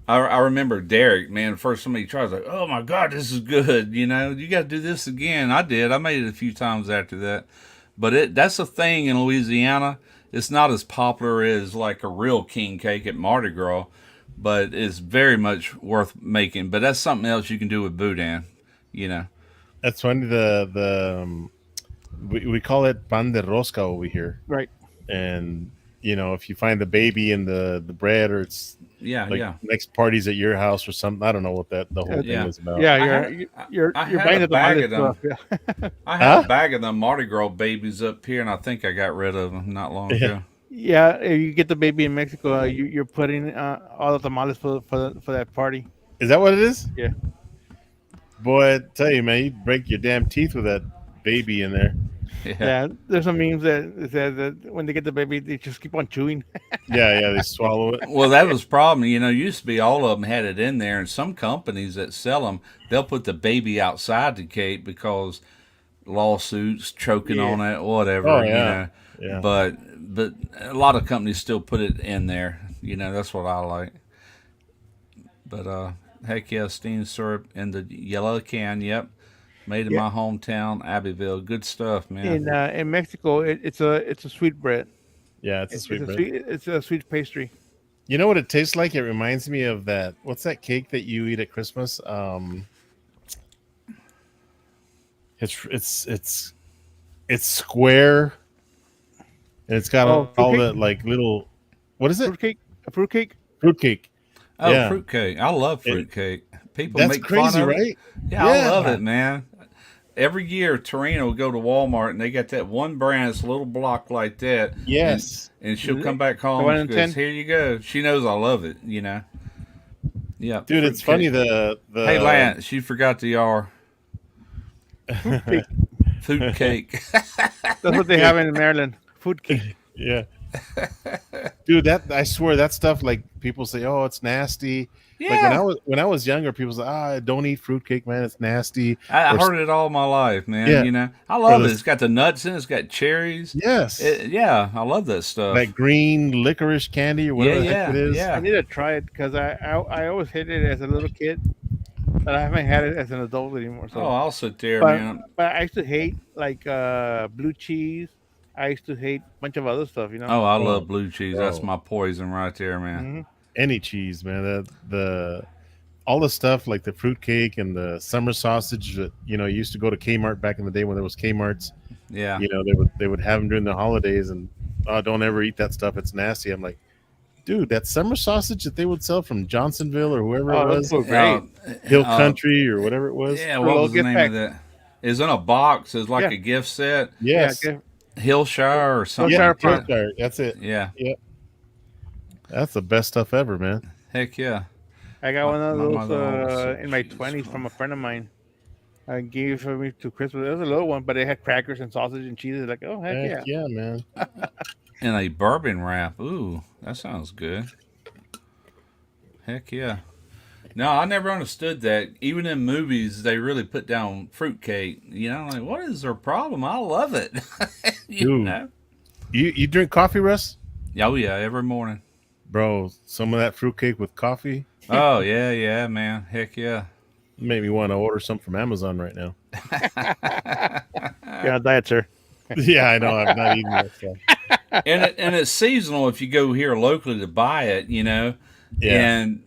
I remember Derek, man, the first time he tried, I was like, oh my God, this is good. You know, you got to do this again. I did. I made it a few times after that. But that's a thing in Louisiana. It's not as popular as like a real king cake at Mardi Gras, but it's very much worth making. But that's something else you can do with boudin, you know. That's funny. We call it pan de rosca over here, Right. and if you find the baby in the bread, or it's Yeah, like yeah, next parties at your house or something. I don't know what the whole thing yeah. was about. Yeah, I had I you're had a buying the bag tamale of them. stuff. Yeah. I had a Huh? bag of them Mardi Gras babies up here, and I think I got rid of them not long Yeah. ago. Yeah, if you get the baby in Mexico, you're putting all the tamales for that party. Is that what it is? Yeah, Boy, I tell you, man, you break your damn teeth with that baby in there. Yeah. yeah. There's some memes that says that when they get the baby, they just keep on chewing. Yeah, yeah, they swallow it. Well, that was the problem. You know, used to be all of them had it in there, and some companies that sell them, they'll put the baby outside the cake because lawsuits, choking Yeah, on it, Oh whatever. You yeah, know, yeah. but a lot of companies still put it in there. You know, that's what I like. But heck yeah, steamed syrup in the yellow can. Yep, made in yeah. my hometown, Abbeville. Good stuff, man. In Mexico, it's a sweet bread. Yeah, it's a sweet It's a bread. sweet pastry. You know what it tastes like? It reminds me of that. What's that cake that you eat at Christmas? It's square and it's got Oh, all fruitcake, the like little. What is it? fruitcake, a fruitcake. Fruitcake. Oh, Yeah, fruitcake. I love it, fruitcake. People that's make fun crazy, of it. right? Yeah, I love Yeah. it, man. Every year, Torino will go to Walmart and they got that one brand, it's a little block like that, and Yes, she'll The come back home one and she in goes, 10. "Here you go." She knows I love it, you know. Yeah, dude. It's funny. fruitcake. Hey, Lance, you forgot the R. Fruitcake. Food cake. That's what they have in Maryland. Food cake. Yeah, dude. That I swear that stuff. Like people say, oh, it's nasty. Like when I Yeah, was when I was younger, people say, don't eat fruitcake, man. It's nasty. I Or heard it all my life, man. yeah, You know, I or love it. this. It's got the nuts in it. It's got cherries. Yes, Yeah, I love that stuff. that green licorice candy or Yeah, whatever the heck it yeah, is. I yeah. need to try it because I always hated it as a little kid, but I haven't had it as an adult anymore. Oh, So, I'll sit there, but man. but I used to hate like blue cheese. I used to hate a bunch of other stuff. Oh, I Oh, love blue cheese. That's bro, my poison right there, man. Hmm. any cheese, man. The all the stuff like the fruitcake and the summer sausage that you used to go to Kmart back in the day when there was Kmart's. Yeah. They would have them during the holidays, and don't ever eat that stuff. It's nasty. I'm like, dude, that summer sausage that they would sell from Johnsonville or whoever it Oh, those was, were Uh, great. Hill uh, Country or whatever it was. yeah, For a what little was the gift name of pack. that? It's in a box. It's like Yeah, a gift set. yeah. Yes, Hillshire or something yeah, Hillshire like that. Farm. Hillshire. That's it. Yeah. Yeah, that's the best stuff ever, man. Heck yeah. I got My, one of my those mother always said in my cheese 20s from a crumb. friend of mine. I gave for me to Christmas. It was a little one, but it had crackers and sausage and cheese. Like, oh heck Heck yeah! yeah, man. And a bourbon wrap. Ooh, that sounds good. Heck yeah. No, I never understood that. Even in movies, they really put down fruitcake. Like what is their problem? I love it. you Dude, know. you drink coffee, Russ? Oh yeah, every morning. Bro, some of that fruitcake with coffee Oh yeah, yeah, man. Heck yeah. made me want to order some from Amazon right now. Yeah, diet, sir. Yeah, I know. I've not eaten that stuff. And it's seasonal if you go here locally to buy it. Yeah, And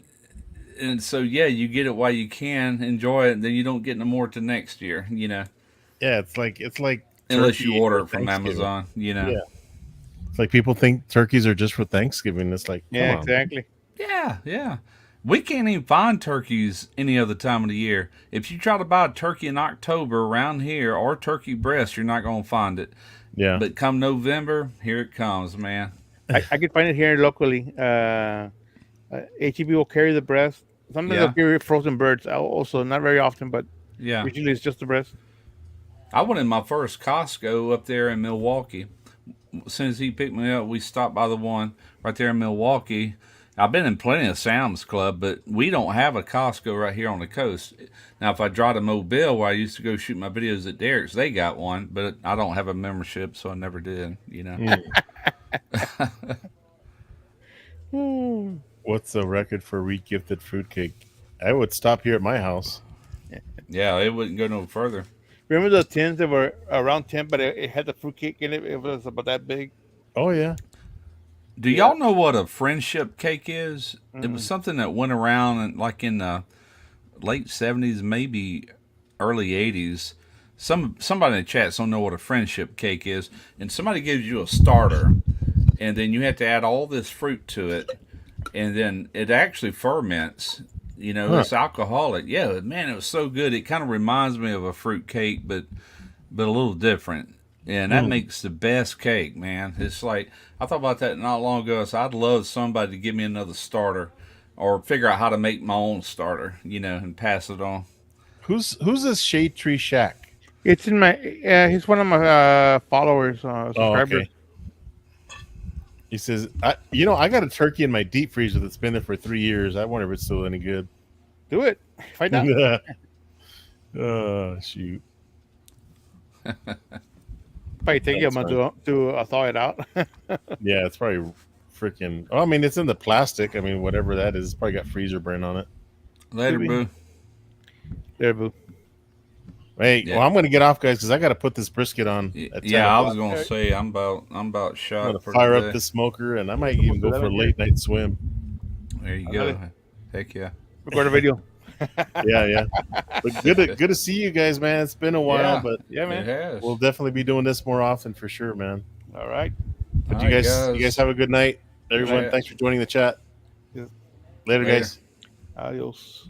and so yeah, you get it while you can enjoy it, and then you don't get no more to next year. yeah. It's like Unless you turkey order or it from Thanksgiving. Amazon. Yeah, it's like people think turkeys are just for Thanksgiving. It's like, come Yeah, on. exactly. Yeah, yeah. We can't even find turkeys any other time of the year. If you try to buy a turkey in October around here or turkey breast, you're not going to find it. Yeah, But come November, here it comes, man. I can find it here locally. HEB will carry the breast. Sometimes they'll Yeah, carry frozen birds. Also, not very often, but yeah. usually it's just the breast. I went in my first Costco up there in Milwaukee. As soon as he picked me up, we stopped by the one right there in Milwaukee. I've been in plenty of Sam's Club, but we don't have a Costco right here on the coast. Now, if I drive to Mobile, where I used to go shoot my videos at Derek's, they got one, but I don't have a membership, so I never did. Mm. Hmm. What's the record for regifted fruitcake? I would stop here at my house. Yeah, it wouldn't go no further. Remember the tins that were around 10, but it had the fruitcake in it? It was about that big. Oh yeah, Do Yeah. y'all know what a friendship cake is? It was Mm. something that went around like in the late '70s, maybe early '80s. Somebody in the chat don't know what a friendship cake is, and somebody gives you a starter, and then you have to add all this fruit to it, and then it actually ferments. huh? It's alcoholic. Yeah, man, it was so good. It kind of reminds me of a fruit cake, but a little different. And that Mm. makes the best cake, man. It's like I thought about that not long ago. So I'd love somebody to give me another starter, or figure out how to make my own starter, and pass it on. Who's this Shade Tree Shack? It's in my. He's one of my followers, Oh, subscribers. okay. He says, I got a turkey in my deep freezer that's been there for 3 years. I wonder if it's still any good. Do it. Find out. Oh shoot. Probably take you a That's month fine. to thaw it out. Yeah, it's probably freaking. Oh, I mean, it's in the plastic. I mean, whatever that is, it's probably got freezer burn on it. Later, Could be. boo. There, boo. Hey, Yeah, well, I'm gonna get off, guys, because I got to put this brisket on at 10 yeah. I was o'clock. gonna say I'm about I'm gonna shot for fire up today. this smoker, and I might even go That for a in late night swim. There you Really? go. Heck yeah. Record a video. Yeah, yeah. But good to see you guys, man. It's been a while, Yeah, but Yeah, it man. has. we'll definitely be doing this more often for sure, man. All right. But All you right, guys have a good night, Good everyone. night. Thanks for joining the chat. Yes. Later, Later. guys. Adios.